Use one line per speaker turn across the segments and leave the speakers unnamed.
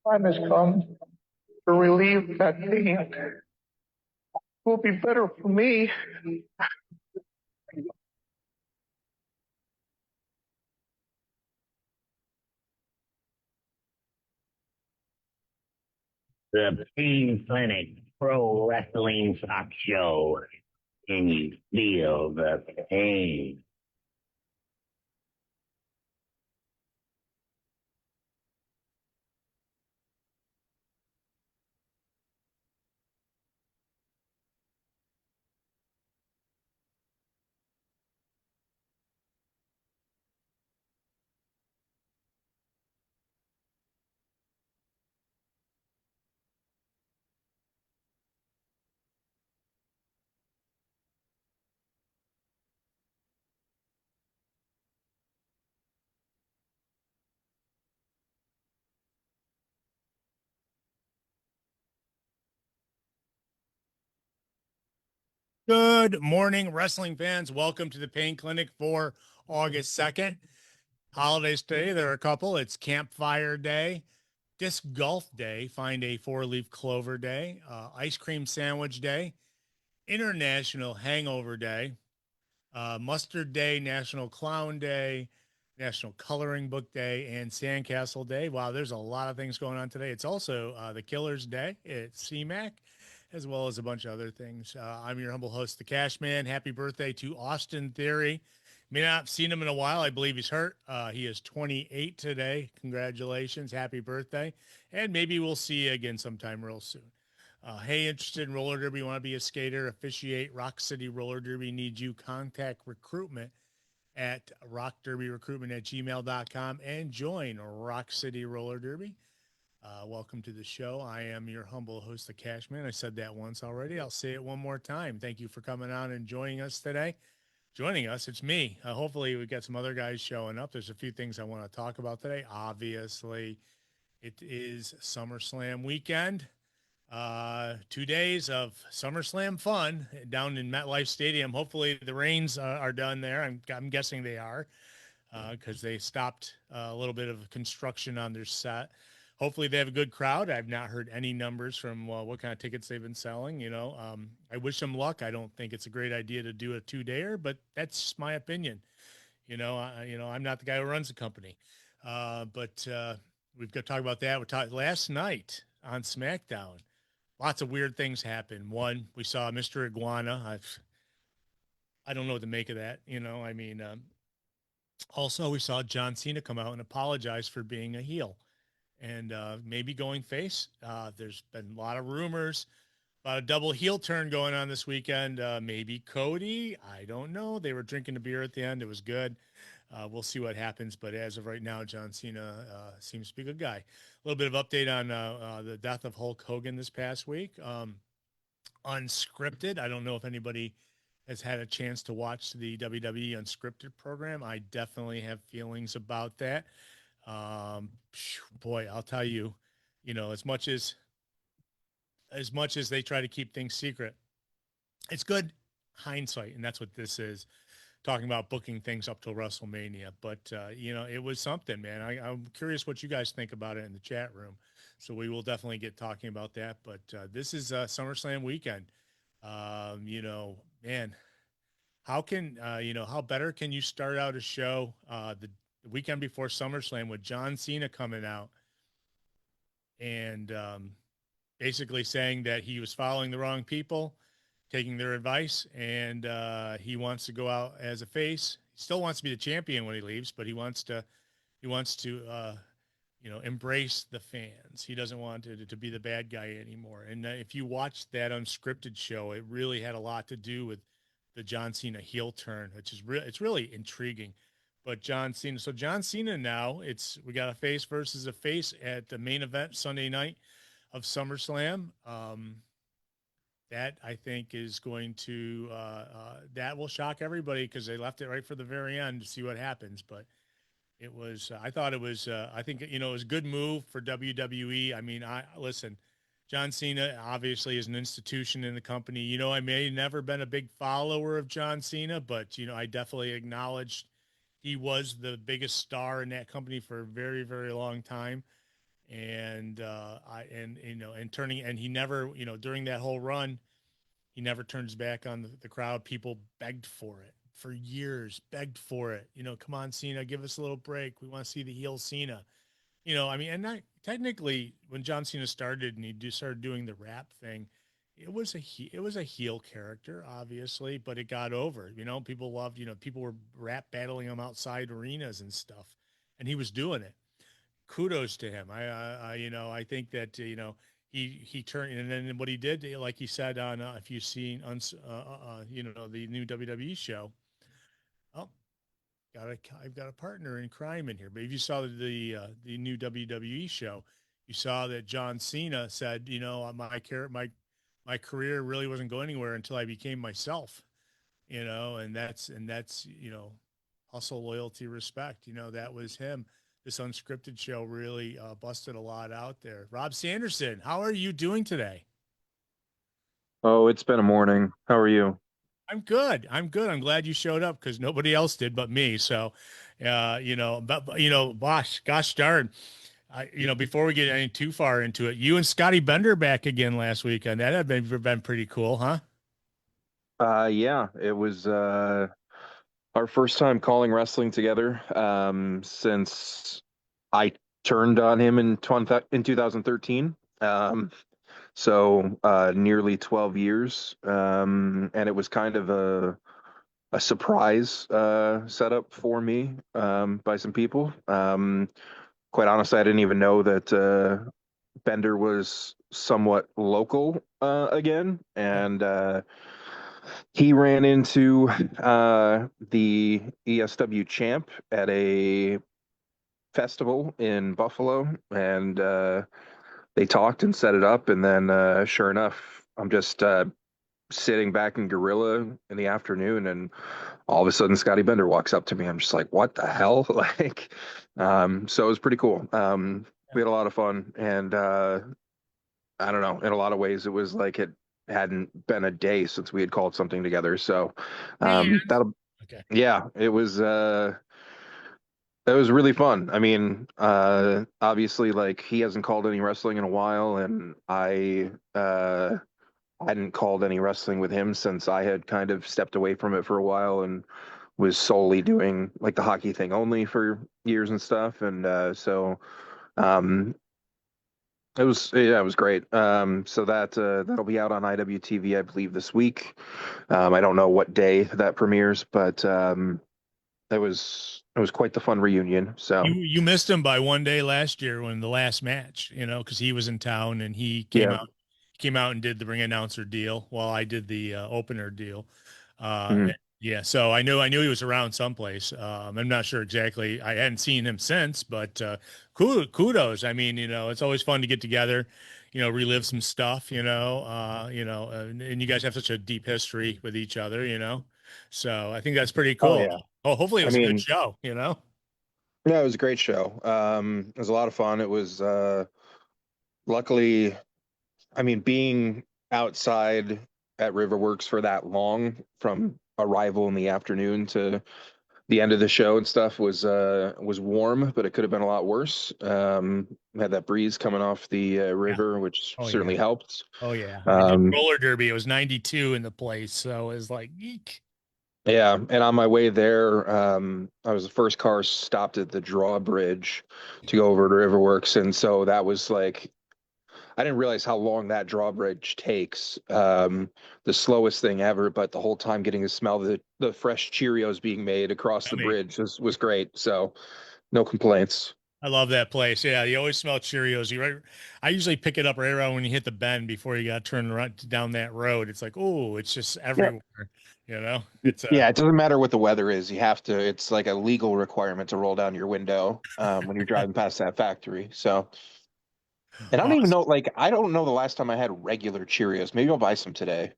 Time has come to relieve that pain. It will be better for me.
The Pain Clinic Pro Wrestling Talk Show. Can you feel the pain?
Good morning, wrestling fans. Welcome to the Pain Clinic for August 2nd. Holidays today, there are a couple. It's Campfire Day, Disc Golf Day, Find a Four-Leaf Clover Day, Ice Cream Sandwich Day, International Hangover Day, Mustard Day, National Clown Day, National Coloring Book Day, and Sandcastle Day. Wow, there's a lot of things going on today. It's also the Killer's Day at CMAC, as well as a bunch of other things. I'm your humble host, the Cash Man. Happy birthday to Austin Theory. May not have seen him in a while. I believe he's hurt. He is 28 today. Congratulations. Happy birthday. And maybe we'll see you again sometime real soon. Hey, interested in roller derby, want to be a skater, officiate Rock City Roller Derby, need you, contact recruitment at rockderbyrecruitment@gmail.com and join Rock City Roller Derby. Welcome to the show. I am your humble host, the Cashman. I said that once already. I'll say it one more time. Thank you for coming on and joining us today. Joining us, it's me. Hopefully, we've got some other guys showing up. There's a few things I want to talk about today. Obviously, it is SummerSlam weekend. 2 days of SummerSlam fun down in MetLife Stadium. Hopefully the rains are done there. I'm guessing they are because they stopped a little bit of construction on their set. Hopefully they have a good crowd. I've not heard any numbers from what kind of tickets they've been selling. I wish them luck. I don't think it's a great idea to do a 2-dayer, but that's my opinion. I'm not the guy who runs the company, but we've got to talk about that. We talked last night on SmackDown. Lots of weird things happen. One, we saw Mr. Iguana. I don't know what to make of that. Also, we saw John Cena come out and apologize for being a heel and maybe going face. There's been a lot of rumors about a double heel turn going on this weekend. Maybe Cody. I don't know. They were drinking a beer at the end. It was good. We'll see what happens. But as of right now, John Cena seems to be a good guy. A little bit of update on the death of Hulk Hogan this past week. Unscripted. I don't know if anybody has had a chance to watch the WWE Unscripted program. I definitely have feelings about that. Boy, I'll tell you, as much as they try to keep things secret, it's good hindsight, and that's what this is. Talking about booking things up till WrestleMania, but it was something, man. I'm curious what you guys think about it in the chat room. So we will definitely get talking about that. But this is SummerSlam weekend. Man, how better can you start out a show the weekend before SummerSlam with John Cena coming out and basically saying that he was following the wrong people, taking their advice, and he wants to go out as a face. He still wants to be the champion when he leaves, but he wants to embrace the fans. He doesn't want to be the bad guy anymore. And if you watch that unscripted show, it really had a lot to do with the John Cena heel turn, which is it's really intriguing. But John Cena now, we got a face versus a face at the main event Sunday night of SummerSlam. That I think is going to that will shock everybody because they left it right for the very end to see what happens. But it was I thought it was I think it was a good move for WWE. I mean, listen, John Cena obviously is an institution in the company. I may never been a big follower of John Cena, but I definitely acknowledged he was the biggest star in that company for a very, very long time. And and turning, and he never, during that whole run, he never turns back on the crowd. People begged for it for years, begged for it. Come on, Cena, give us a little break. We want to see the heel Cena. I mean, and not technically when John Cena started and started doing the rap thing, it was a heel character, obviously, but it got over. People loved. People were rap battling him outside arenas and stuff, and he was doing it. Kudos to him. I think that he turned, and then what he did, like he said on if you've seen on the new WWE show. Oh, I've got a partner in crime in here. But if you saw the new WWE show, you saw that John Cena said, my career really wasn't going anywhere until I became myself. And that's hustle, loyalty, respect. That was him. This unscripted show really busted a lot out there. Rob Sanderson, how are you doing today?
Oh, it's been a morning. How are you?
I'm good. I'm good. I'm glad you showed up because nobody else did but me. So, gosh darn, before we get any too far into it, you and Scotty Bender back again last weekend. That had been pretty cool, huh?
Yeah, it was our first time calling wrestling together since I turned on him in 2013. Nearly 12 years. And it was kind of a surprise setup for me by some people. Quite honestly, I didn't even know that Bender was somewhat local again, and he ran into the ESW champ at a festival in Buffalo, and they talked and set it up. And then, sure enough, I'm just sitting back in Gorilla in the afternoon, and all of a sudden, Scotty Bender walks up to me. I'm just like, "What the hell?" So it was pretty cool. We had a lot of fun, and I don't know. In a lot of ways, it was like it hadn't been a day since we had called something together. So
Man.
that'll,
Okay.
yeah, it was. That was really fun. I mean, obviously, like he hasn't called any wrestling in a while, and I hadn't called any wrestling with him since I had kind of stepped away from it for a while and was solely doing like the hockey thing only for years and stuff. And um, it was great. So that'll be out on IWTV, I believe, this week. I don't know what day that premieres, but it was quite the fun reunion. So
You missed him by one day last year when the last match, because he was in town and he
yeah.
came out and did the ring announcer deal while I did the opener deal.
Mhm.
Yeah, so I knew he was around someplace. I'm not sure exactly. I hadn't seen him since, but kudos. I mean, it's always fun to get together, relive some stuff, and you guys have such a deep history with each other. So I think that's pretty
Oh
cool.
yeah.
Oh, hopefully it
I
was a good
mean,
show.
yeah, it was a great show. It was a lot of fun. It was luckily, I mean, being outside at Riverworks for that long, from arrival in the afternoon to the end of the show and stuff, was warm, but it could have been a lot worse. Had that breeze coming off the
Yeah.
river, which
Oh yeah.
certainly helped.
Oh yeah. I did
Um,
roller derby. It was 92 in the place, so it was like eek.
yeah, and on my way there, I was the first car stopped at the drawbridge to go over to Riverworks, and so that was like I didn't realize how long that drawbridge takes. The slowest thing ever, but the whole time getting to smell the fresh Cheerios being made across the
Yummy.
bridge was great. So no complaints.
I love that place. Yeah, you always smell Cheerios. I usually pick it up right around when you hit the bend before you got to turn right down that road. It's like, oh, it's just
Yeah.
everywhere. It's
Yeah, it doesn't matter what the weather is. You have to, it's like a legal requirement to roll down your window when you're driving past that factory. So, and I don't even
awesome.
know, like, I don't know the last time I had regular Cheerios. Maybe I'll buy some today.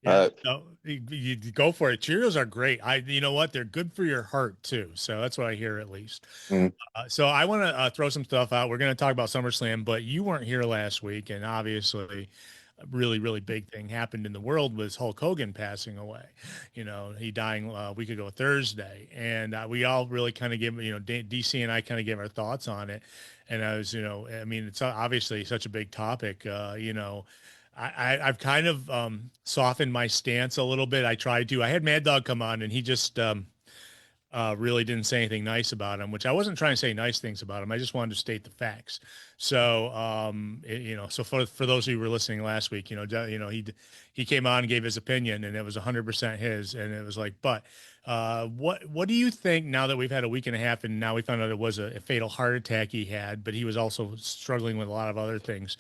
Yeah,
Uh,
no, you go for it. Cheerios are great. You know what? They're good for your heart too. So that's what I hear at least.
mm,
So I want to throw some stuff out. We're going to talk about SummerSlam, but you weren't here last week, and obviously, really, really big thing happened in the world was Hulk Hogan passing away. You know, he dying a week ago Thursday, and we all really kind of gave, DC and I kind of gave our thoughts on it. And I was, I mean, it's obviously such a big topic. I've kind of softened my stance a little bit. I tried to. I had Mad Dog come on, and he just really didn't say anything nice about him, which I wasn't trying to say nice things about him. I just wanted to state the facts. So, so for those of you who were listening last week, he came on and gave his opinion, and it was 100% his, and it was like, but what do you think now that we've had a week and a half, and now we found out it was a fatal heart attack he had, but he was also struggling with a lot of other things.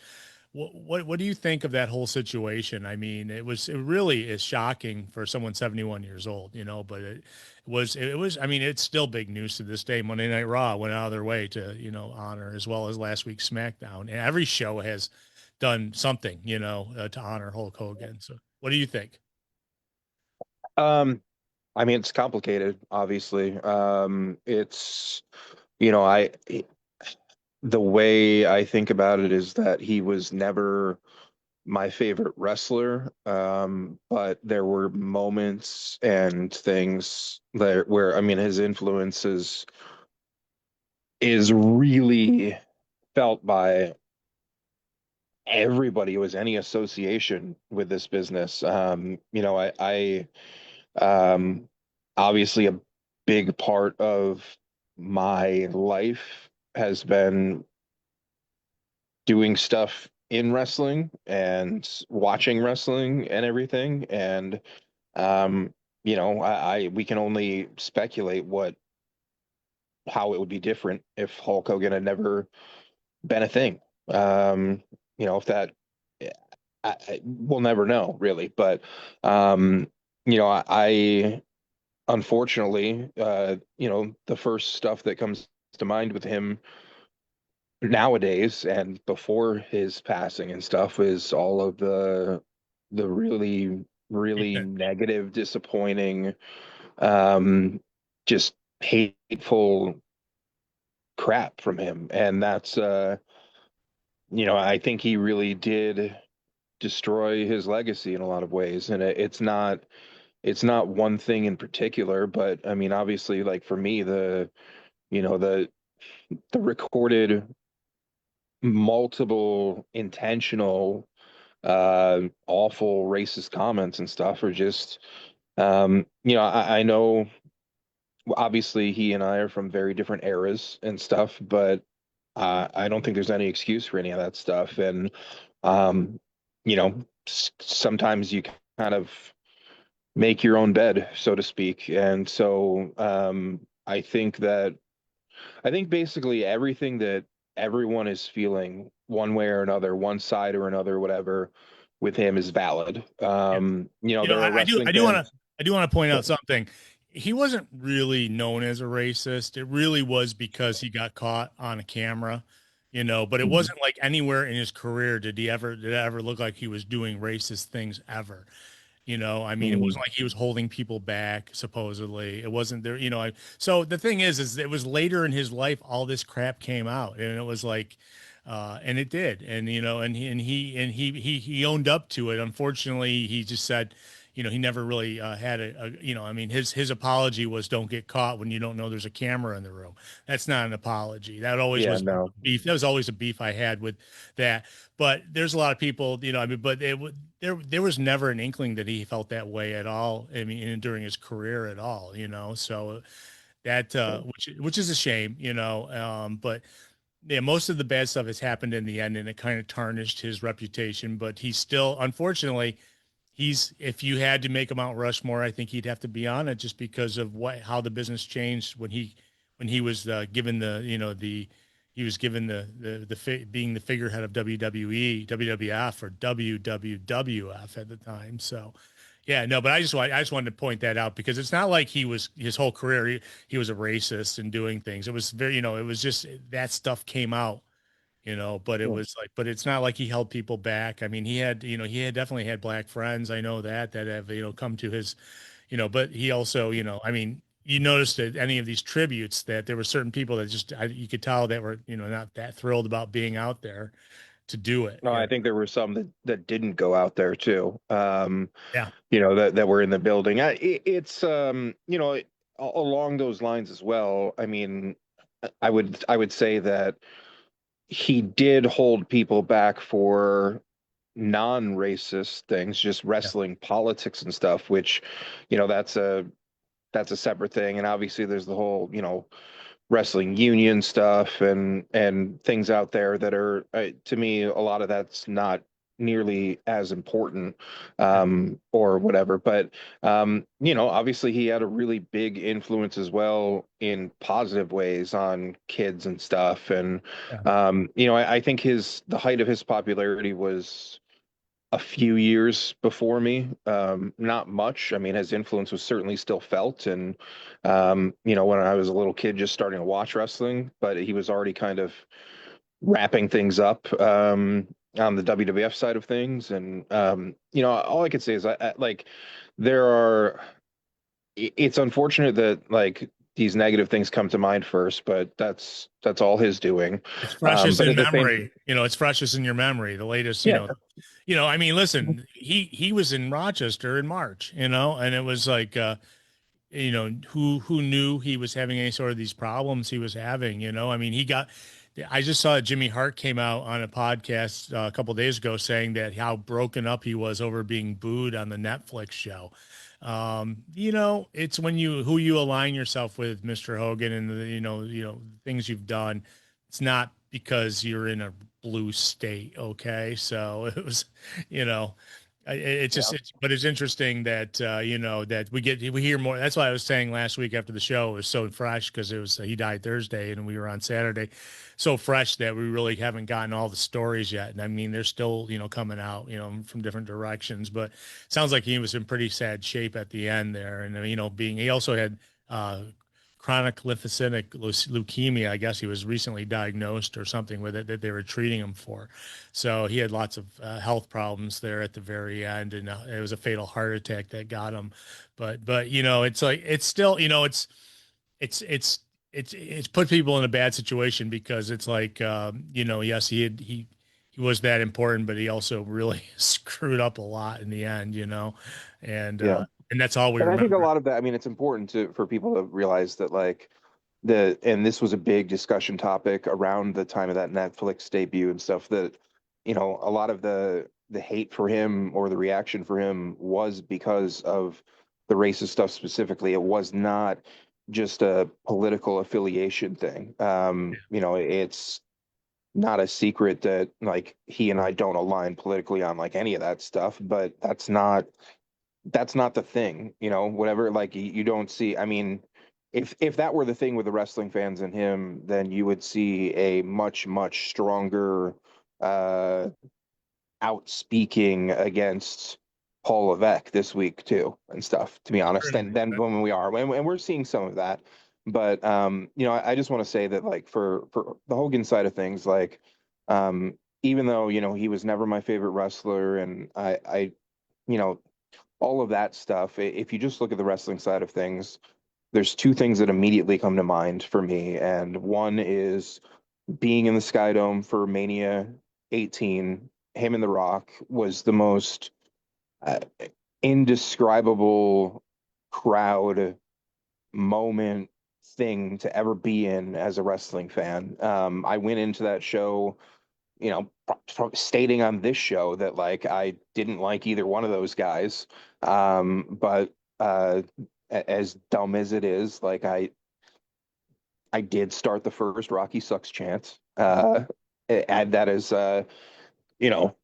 What do you think of that whole situation? I mean, it really is shocking for someone 71 years old, but I mean, it's still big news to this day. Monday Night Raw went out of their way to, honor, as well as last week's SmackDown. And every show has done something, to honor Hulk Hogan. So what do you think?
I mean, it's complicated, obviously. It's, you know, I the way I think about it is that he was never my favorite wrestler, but there were moments and things there where, I mean, his influences is really felt by everybody who has any association with this business. Um, Obviously a big part of my life has been doing stuff in wrestling and watching wrestling and everything. And we can only speculate how it would be different if Hulk Hogan had never been a thing. If that we'll never know really, but I unfortunately, the first stuff that comes to mind with him nowadays and before his passing and stuff is all of the really, really negative, disappointing, just hateful crap from him. And that's, I think he really did destroy his legacy in a lot of ways. And it's not one thing in particular, but I mean, obviously, like for me, you know, the recorded multiple intentional awful racist comments and stuff are just I know obviously he and I are from very different eras and stuff, but I don't think there's any excuse for any of that stuff. And sometimes you kind of make your own bed, so to speak. And so I think basically everything that everyone is feeling one way or another, one side or another, whatever, with him is valid. There are wrestling fans.
I do want to point out something. He wasn't really known as a racist. It really was because he got caught on a camera, but it wasn't like anywhere in his career did it ever look like he was doing racist things ever. I mean, it wasn't like he was holding people back, supposedly. It wasn't there, so the thing is it was later in his life, all this crap came out, and it was like, and it did. And, he owned up to it. Unfortunately, he just said, he never really had I mean, his apology was don't get caught when you don't know there's a camera in the room. That's not an apology. That always was beef. That was always a beef I had with that. But there's a lot of people, I mean, but there was never an inkling that he felt that way at all. I mean, during his career at all, so that, which is a shame, but yeah, most of the bad stuff has happened in the end, and it kind of tarnished his reputation, but he's still, unfortunately, if you had to make a Mount Rushmore, I think he'd have to be on it just because of how the business changed when he was given he was given being the figurehead of WWE, WWF, or WWWF at the time. So, yeah, no, but I just wanted to point that out because it's not like his whole career he was a racist and doing things. It was very, it was just that stuff came out, but it was like, but it's not like he held people back. I mean, he had definitely had black friends. I know that have, come to his, but he also, I mean, you noticed at any of these tributes that there were certain people that just, you could tell that were, not that thrilled about being out there to do it.
No, I think there were some that didn't go out there too.
Yeah.
That were in the building. It's along those lines as well. I mean, I would say that he did hold people back for non-racist things, just
Yeah.
wrestling politics and stuff, which, that's a separate thing. And obviously there's the whole, wrestling union stuff and things out there that are, to me, a lot of that's not nearly as important,
Yeah.
or whatever. But obviously he had a really big influence as well in positive ways on kids and stuff. And
Yeah.
I think the height of his popularity was a few years before me. Not much. I mean, his influence was certainly still felt. And, when I was a little kid just starting to watch wrestling, but he was already kind of wrapping things up, on the WWF side of things. And, all I could say is like, there are, it's unfortunate that like these negative things come to mind first, but that's all his doing.
It's freshest
But
in
at the same,
memory. It's freshest in your memory. The latest,
yeah,
I mean, listen, he was in Rochester in March, and it was like, who knew he was having any sort of these problems he was having, I mean, I just saw Jimmy Hart came out on a podcast a couple days ago saying that how broken up he was over being booed on the Netflix show. It's when who you align yourself with, Mr. Hogan, and things you've done. It's not because you're in a blue state. Okay. So it was, you know, it's just, but it's interesting that, that we hear more. That's why I was saying last week after the show, it was so fresh because he died Thursday and we were on Saturday, so fresh that we really haven't gotten all the stories yet. And I mean, they're still, coming out, from different directions, but it sounds like he was in pretty sad shape at the end there. And, he also had, chronic lymphocytic leukemia. I guess he was recently diagnosed or something with it that they were treating him for. So he had lots of health problems there at the very end, and it was a fatal heart attack that got him. But it's like it's still it's put people in a bad situation because it's like yes, he was that important, but he also really screwed up a lot in the end, and
yeah.
and that's all we
And I think a
remember.
lot of that, I mean, it's important for people to realize that like and this was a big discussion topic around the time of that Netflix debut and stuff, that, a lot of the hate for him or the reaction for him was because of the racist stuff specifically. It was not just a political affiliation thing. It's not a secret that like he and I don't align politically on like any of that stuff, but that's not the thing, whatever, like you don't see, I mean, if that were the thing with the wrestling fans and him, then you would see a much, much stronger outspeaking against Paul Levesque this week too and stuff, to be honest, than when we are, and we're seeing some of that. But I just want to say that like for the Hogan side of things, like even though he was never my favorite wrestler, and I all of that stuff, if you just look at the wrestling side of things, there's two things that immediately come to mind for me. And one is being in the Sky Dome for Mania 18. Him and The Rock was the most uh, indescribable crowd moment thing to ever be in as a wrestling fan. I went into that show, stating on this show that like I didn't like either one of those guys. But as dumb as it is, like I did start the first Rocky sucks chant. Add that as you know,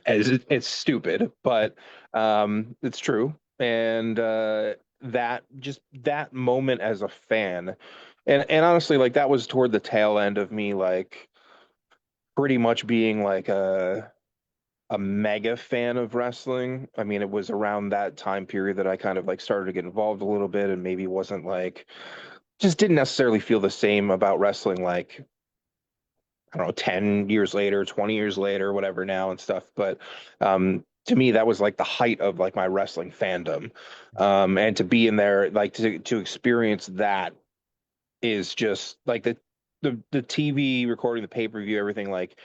as it's stupid, but it's true. And that moment as a fan, and honestly, like that was toward the tail end of me, like pretty much being like a mega fan of wrestling. I mean, it was around that time period that I kind of like started to get involved a little bit, and maybe wasn't like, just didn't necessarily feel the same about wrestling like, I don't know, 10 years later, 20 years later, whatever now and stuff. But to me, that was like the height of like my wrestling fandom. And to be in there, like to experience that is just like the TV recording, the pay-per-view, everything, like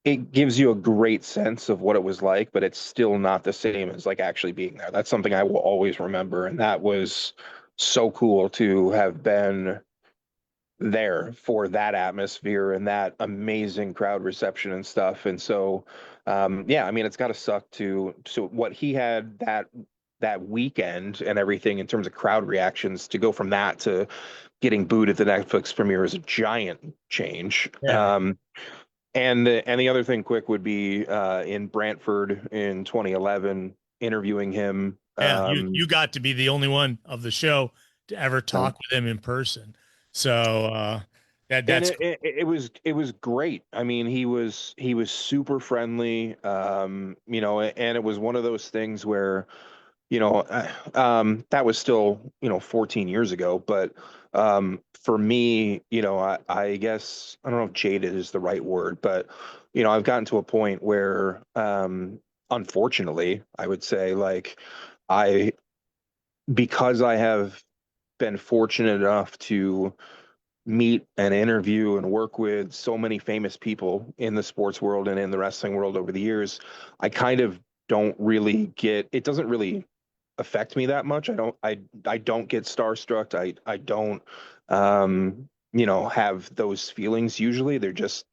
it gives you a great sense of what it was like, but it's still not the same as like actually being there. That's something I will always remember, and that was so cool to have been there for that atmosphere and that amazing crowd reception and stuff. And so, yeah, I mean, it's got to suck to so what he had that weekend and everything in terms of crowd reactions to go from that to getting booed at the Netflix premiere is a giant change.
Yeah.
And the other thing quick would be in Brantford in 2011, interviewing him.
Yeah, you got to be the only one of the show to ever
Uh,
talk with him in person. So
and
that's
it was great. I mean, he was super friendly. You know, and it was one of those things where, you know, that was still, you know, 14 years ago, but for me, you know, I guess I don't know if jaded is the right word, but you know, I've gotten to a point where unfortunately, I would say like I because I have been fortunate enough to meet and interview and work with so many famous people in the sports world and in the wrestling world over the years, I kind of don't really get it doesn't really affect me that much. I don't get starstruck. I don't you know have those feelings usually. They're just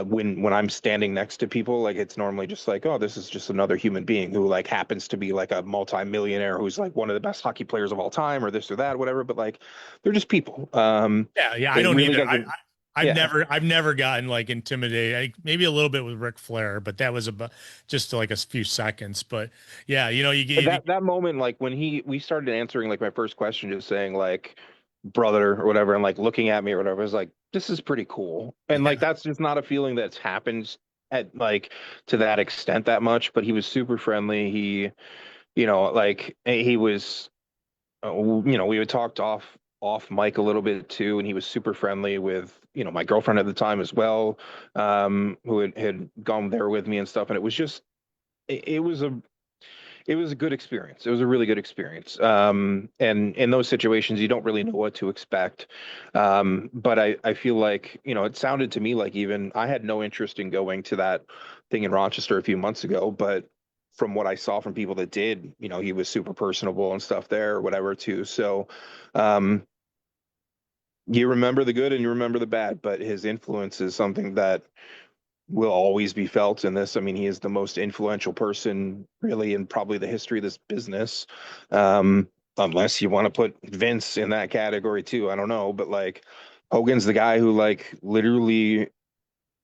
when I'm standing next to people, like it's normally just like, oh, this is just another human being who like happens to be like a multi-millionaire who's like one of the best hockey players of all time or this or that, whatever. But like they're just people.
yeah. I
It
don't
really
either.
doesn't.
I've
Yeah.
never gotten like intimidated. Maybe a little bit with Ric Flair, but that was about just like a few seconds. But yeah, you know,
That moment, like when we started answering like my first question, just saying like brother or whatever, and like looking at me or whatever, I was like, this is pretty cool. And like
yeah,
that's just not a feeling that's happened at like to that extent that much. But he was super friendly. He, you know, like he was, you know, we had talked off mic a little bit too, and he was super friendly with you know my girlfriend at the time as well, who had gone there with me and stuff. And it was just it was a good experience. It was a really good experience. And in those situations, you don't really know what to expect. But I feel like, you know, it sounded to me like even I had no interest in going to that thing in Rochester a few months ago, but from what I saw from people that did, you know, he was super personable and stuff there or whatever too. So, um, you remember the good and you remember the bad, but his influence is something that will always be felt in this. I mean, he is the most influential person really in probably the history of this business. Unless you want to put Vince in that category too. I don't know, but like Hogan's the guy who like literally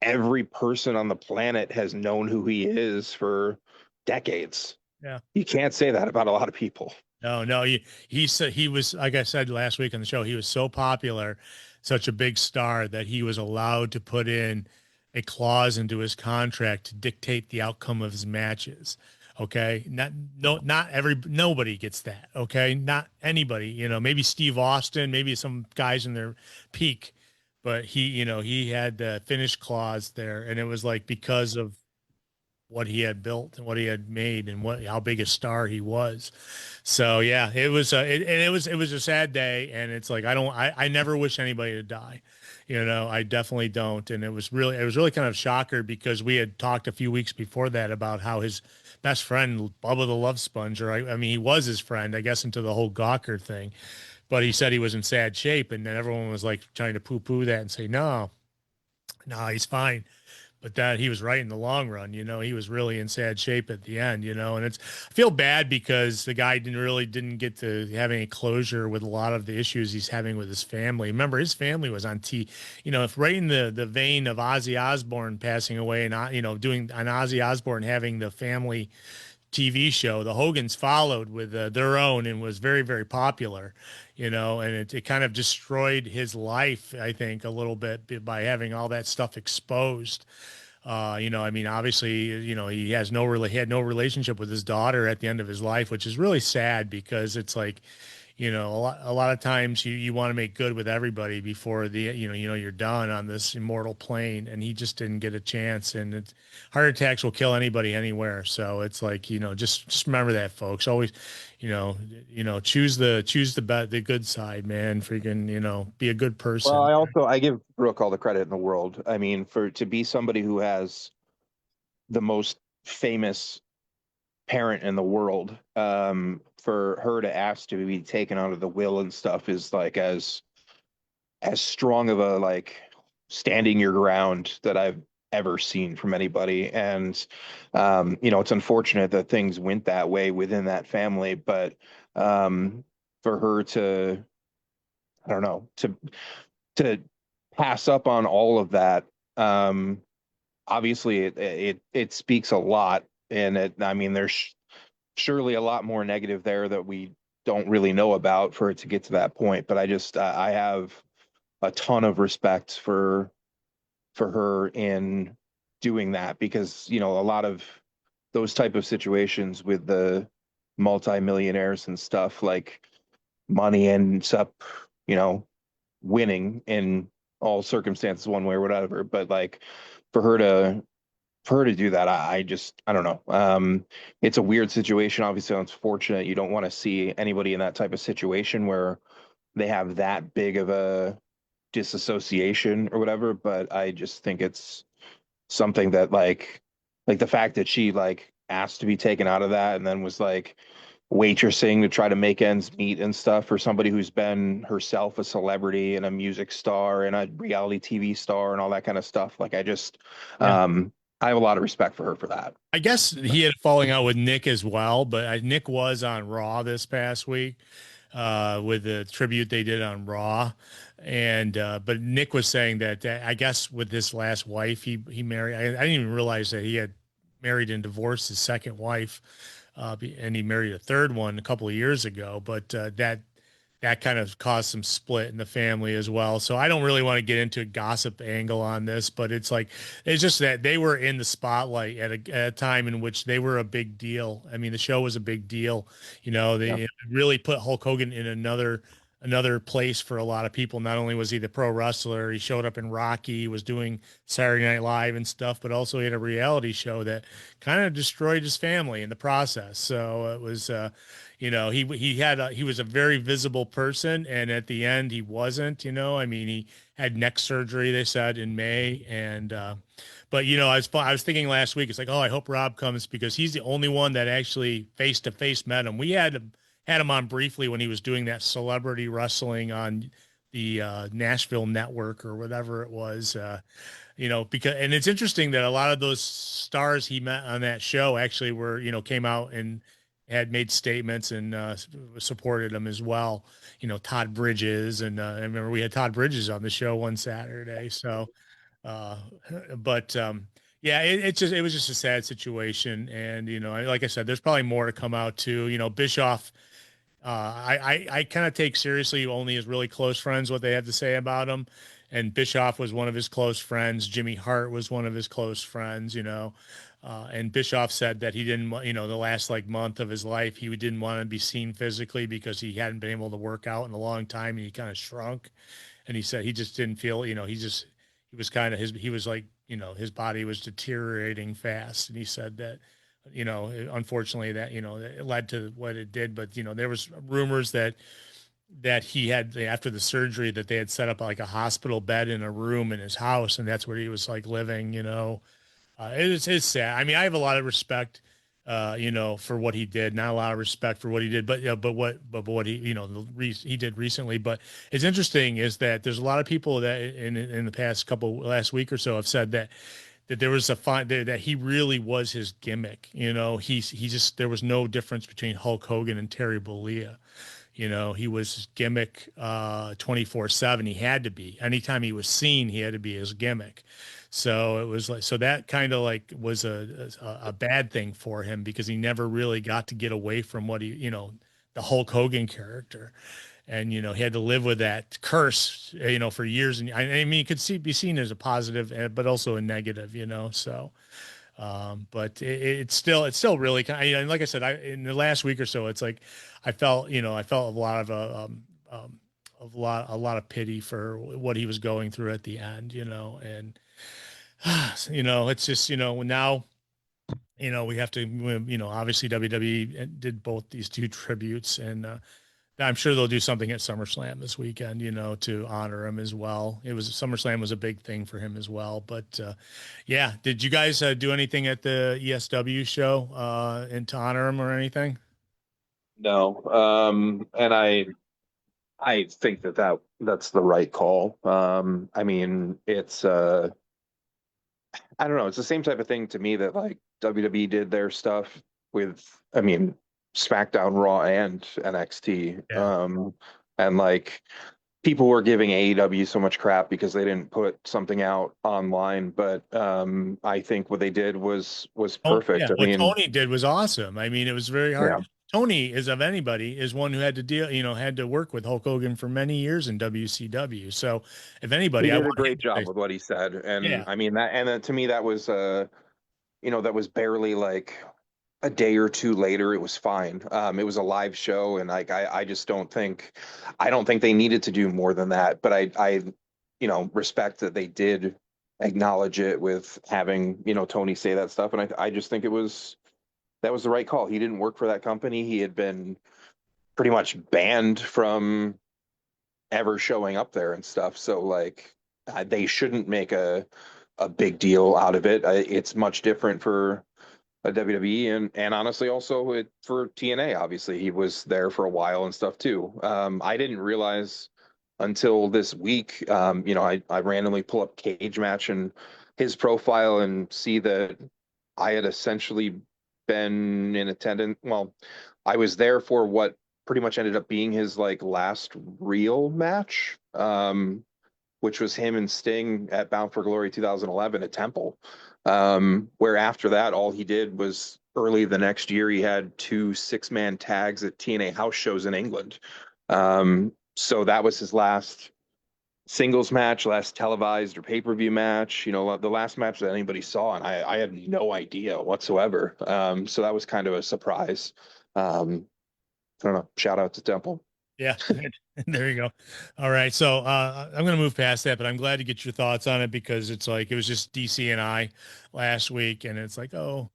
every person on the planet has known who he is for decades.
yeah.
You can't say that about a lot of people.
No. He said he was, like I said last week on the show, he was so popular, such a big star that he was allowed to put in a clause into his contract to dictate the outcome of his matches. Okay. Nobody gets that. Okay. Not anybody, you know, maybe Steve Austin, maybe some guys in their peak, but he had the finish clause there. And it was like because of what he had built and what he had made and how big a star he was. So yeah, it was it was a sad day, and it's like I never wish anybody to die. You know, I definitely don't. And it was really kind of shocker because we had talked a few weeks before that about how his best friend Bubba the Love Sponge, or I mean he was his friend, I guess, into the whole Gawker thing. But he said he was in sad shape, and then everyone was like trying to poo-poo that and say, no, he's fine. But that he was right in the long run. You know, he was really in sad shape at the end, you know, and I feel bad because the guy didn't get to have any closure with a lot of the issues he's having with his family. Remember, his family was on you know, if right in the vein of Ozzy Osbourne passing away and, you know, doing an Ozzy Osbourne having the family TV show, the Hogans followed with their own and was very, very popular, you know, and it kind of destroyed his life, I think, a little bit by having all that stuff exposed. You know, I mean, obviously, you know, he had no relationship with his daughter at the end of his life, which is really sad because it's like, you know, a lot of times you want to make good with everybody before you're done on this immortal plane, and he just didn't get a chance. And heart attacks will kill anybody anywhere. So it's like, you know, just remember that, folks. Always, choose the good side, man. Freaking, you know, be a good
Well,
person.
I give Brooke all the credit in the world. I mean, for to be somebody who has the most famous parent in the world. For her to ask to be taken out of the will and stuff is like as strong of a like standing your ground that I've ever seen from anybody. And it's unfortunate that things went that way within that family, but for her to, I don't know, to pass up on all of that, obviously it speaks a lot. And I mean, there's surely a lot more negative there that we don't really know about for it to get to that point. But I have a ton of respect for her in doing that, because a lot of those type of situations with the multimillionaires and stuff, like money ends up you know winning in all circumstances one way or whatever. But like for her to do that, I don't know. It's a weird situation. Obviously, it's unfortunate. You don't want to see anybody in that type of situation where they have that big of a disassociation or whatever. But I just think it's something that like the fact that she like asked to be taken out of that and then was like waitressing to try to make ends meet and stuff, for somebody who's been herself a celebrity and a music star and a reality TV star and all that kind of stuff. Like
Yeah.
I have a lot of respect for her for that.
I guess he had a falling out with Nick as well, but Nick was on Raw this past week with the tribute they did on Raw. And but Nick was saying that I guess with this last wife he married, I didn't even realize that he had married and divorced his second wife, and he married a third one a couple of years ago. But that kind of caused some split in the family as well. So I don't really want to get into a gossip angle on this, but it's just that they were in the spotlight at a time in which they were a big deal. I mean, the show was a big deal. They really put Hulk Hogan in another place for a lot of people. Not only was he the pro wrestler, he showed up in Rocky, was doing Saturday Night Live and stuff, but also he had a reality show that kind of destroyed his family in the process. So it was, he was a very visible person, and at the end he wasn't. I mean, he had neck surgery, they said, in May, and but I was thinking last week, it's like, oh, I hope Rob comes, because he's the only one that actually face to face met him. We had him on briefly when he was doing that celebrity wrestling on the Nashville network or whatever it was. Because, and it's interesting that a lot of those stars he met on that show actually were, came out and had made statements and supported him as well. Todd Bridges, and I remember we had Todd Bridges on the show one Saturday. So, uh, but yeah, it was just a sad situation. And, like I said, there's probably more to come out too. Bischoff, I kind of take seriously only his really close friends what they have to say about him. And Bischoff was one of his close friends. Jimmy Hart was one of his close friends, and Bischoff said that he didn't, the last month of his life, he didn't want to be seen physically because he hadn't been able to work out in a long time, and he kind of shrunk. And he said he just didn't feel, he was kind of he was like, his body was deteriorating fast. And he said that, unfortunately that, it led to what it did. But, there was rumors that he had, after the surgery, that they had set up like a hospital bed in a room in his house, and that's where he was living. It's sad. I mean, I have a lot of respect, for what he did. Not a lot of respect for what he did, but what he, he did recently. But it's interesting is that there's a lot of people that in the past last week or so have said that there was that he really was his gimmick. He just, there was no difference between Hulk Hogan and Terry Bollea. He was his gimmick 24/7. He had to be. Anytime he was seen, he had to be his gimmick. So it was so that kind of was a bad thing for him, because he never really got to get away from what he, the Hulk Hogan character. And, he had to live with that curse, for years. And I mean, it could be seen as a positive, but also a negative, so. But it's still really kind of, and like I said, in the last week or so, it's like I felt a lot of a lot of pity for what he was going through at the end, and it's just, now, we have to, obviously WWE did both these two tributes, and I'm sure they'll do something at SummerSlam this weekend, you know, to honor him as well. SummerSlam was a big thing for him as well. But yeah, did you guys do anything at the ESW show and to honor him or anything?
No. And I think that's the right call. I mean, it's I don't know, it's the same type of thing to me that like WWE did their stuff with, I mean, SmackDown, Raw, and NXT.
Yeah.
And like people were giving AEW so much crap because they didn't put something out online, but I think what they did was
Oh, yeah.
perfect. I
What
mean,
Tony did was awesome. I mean, it was very hard.
yeah,
Tony is of anybody is one who had to deal, you know, had to work with Hulk Hogan for many years in WCW. So if
he
anybody, I
did a
want him
great
to
job
say,
with what he said. And
yeah.
I mean that, and then to me that was you know, that was barely like a day or two later. It was fine. It was a live show, and like I just I don't think they needed to do more than that. But I you know, respect that they did acknowledge it with having, you know, Tony say that stuff. And I just think that was the right call. He didn't work for that company. He had been pretty much banned from ever showing up there and stuff. So like they shouldn't make a big deal out of it. It's much different for a WWE and honestly also for TNA. Obviously, he was there for a while and stuff too. I didn't realize until this week. You know, I randomly pull up Cage Match and his profile and see that I had essentially been in attendance. Well, I was there for what pretty much ended up being his like last real match, which was him and Sting at Bound for Glory 2011 at Temple. Where after that, all he did was early the next year, he had two 6-man tags at TNA house shows in England. So that was his last singles match, last televised or pay-per-view match, you know, the last match that anybody saw. And I had no idea whatsoever. So that was kind of a surprise. I don't know. Shout out to Temple.
Yeah, there you go. All right, so I'm going to move past that, but I'm glad to get your thoughts on it because it's like it was just DC and I last week, and it's like, oh,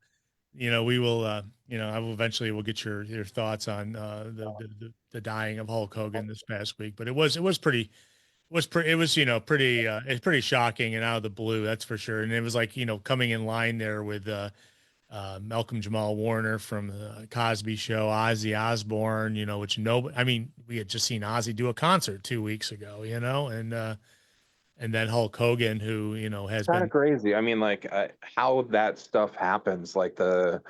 you know, we will, you know, I will eventually will get your thoughts on the dying of Hulk Hogan this past week, but it was pretty it was you know pretty it's pretty shocking and out of the blue, that's for sure, and it was like you know coming in line there with Malcolm Jamal Warner from the Cosby Show, Ozzy Osbourne, you know, which I mean, we had just seen Ozzy do a concert 2 weeks ago, you know, and then Hulk Hogan, who, you know, has
Kind
been,
of crazy. I mean, like how that stuff happens, like the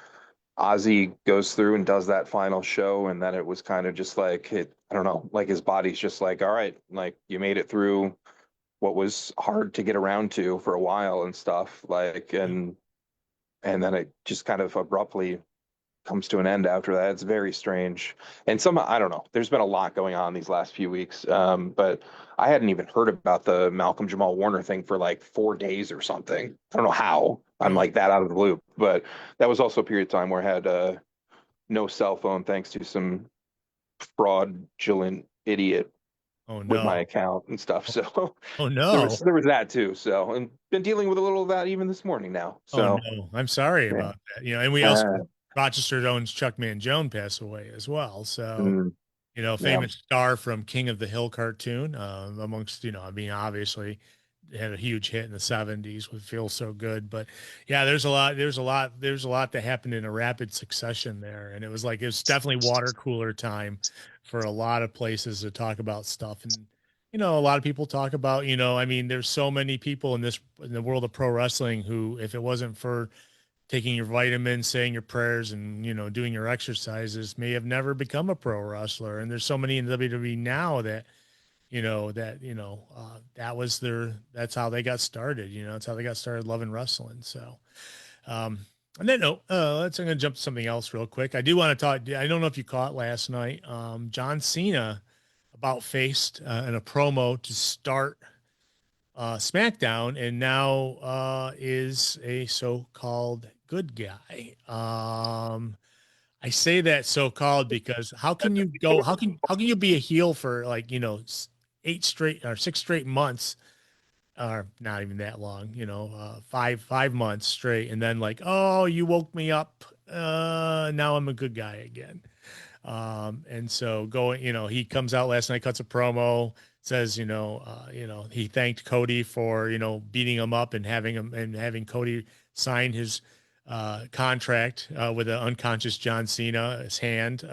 Ozzy goes through and does that final show, and then it was kind of just like I don't know, like his body's just like, all right, like you made it through what was hard to get around to for a while and stuff, like and then it just kind of abruptly comes to an end after that. It's very strange. And I don't know, there's been a lot going on these last few weeks. But I hadn't even heard about the Malcolm Jamal Warner thing for like 4 days or something. I don't know how I'm
really,
like that out of the loop, but that was also a period of time where I had no cell phone thanks to some fraudulent idiot
oh
with my
no,
account and stuff. So
oh
there
no,
was that too. So and been dealing with a little of that even this morning now.
oh
So
no, I'm sorry
yeah.
about that, you know, and we also, Rochester owns Chuck Mangione passed away as well, so.
Mm,
You know,
yeah.
famous star from King of the Hill cartoon, amongst, you know, I mean, obviously had a huge hit in the 70s with Feel So Good. But yeah, there's a lot that happened in a rapid succession there. And it was definitely water cooler time for a lot of places to talk about stuff. And, you know, a lot of people talk about, you know, I mean, there's so many people in the world of pro wrestling who, if it wasn't for taking your vitamins, saying your prayers, and you know doing your exercises, may have never become a pro wrestler. And there's so many in WWE now that that's how they got started. You know, that's how they got started loving wrestling. So, um, and then no, I'm gonna jump to something else real quick. I do want to talk. I don't know if you caught last night. John Cena about faced in a promo to start SmackDown, and now is a so-called good guy. I say that so-called because how can you be a heel for like you know 6 straight months, or not even that long, you know, 5 months straight, and then like, oh, you woke me up, now I'm a good guy again. And so going, he comes out last night, cuts a promo, says, he thanked Cody for, beating him up and having Cody sign his contract with an unconscious John Cena, his hand.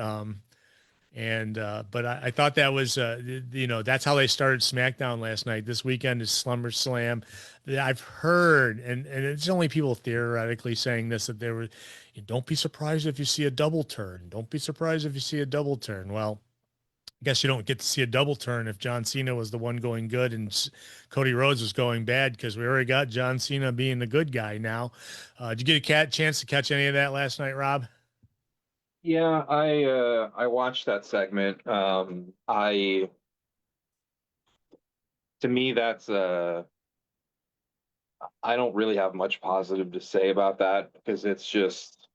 But I thought that was, that's how they started SmackDown last night. This weekend is SummerSlam. I've heard, and it's only people theoretically saying this, that there were, don't be surprised if you see a double turn. Don't be surprised if you see a double turn. Well, I guess you don't get to see a double turn if John Cena was the one going good and Cody Rhodes was going bad, because we already got John Cena being the good guy now. Did you get a chance to catch any of that last night, Rob?
Yeah, I watched that segment. To me that's I don't really have much positive to say about that, because it's just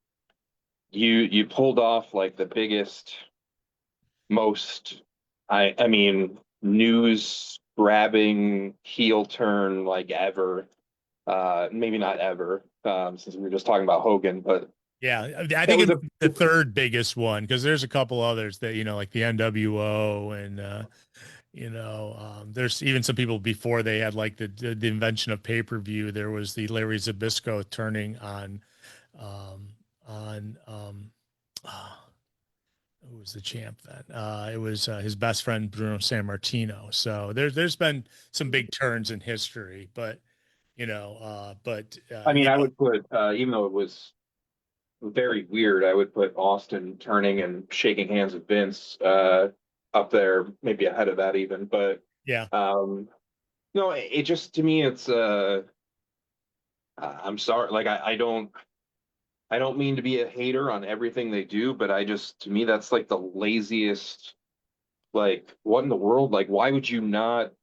you pulled off like the biggest, most I mean news grabbing heel turn like ever. Maybe not ever, since we were just talking about Hogan, but
Yeah, I
that
think
was
it's the third biggest one, because there's a couple others that, like the NWO and, there's even some people before they had like the invention of pay-per-view. There was the Larry Zbyszko turning on who was the champ then? It was his best friend Bruno Sammartino. So there's been some big turns in history, but
I mean, I would put, even though it was very weird, I would put Austin turning and shaking hands with Vince up there, maybe ahead of that even. But
yeah,
no, it just, to me, it's I'm sorry, like I don't mean to be a hater on everything they do, but I just, to me, that's like the laziest. Like, what in the world? Like, why would you not,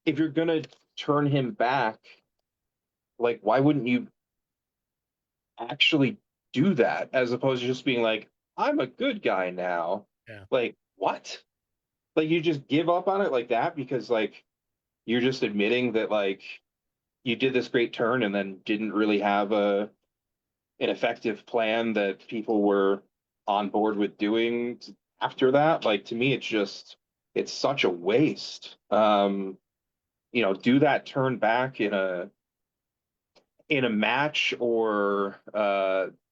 if you're gonna turn him back, like, why wouldn't you actually do that, as opposed to just being like, I'm a good guy now?
yeah.
Like, what? Like, you just give up on it like that because like you're just admitting that like you did this great turn and then didn't really have an effective plan that people were on board with doing after that. Like, to me, it's such a waste. Do that turn back in a match, or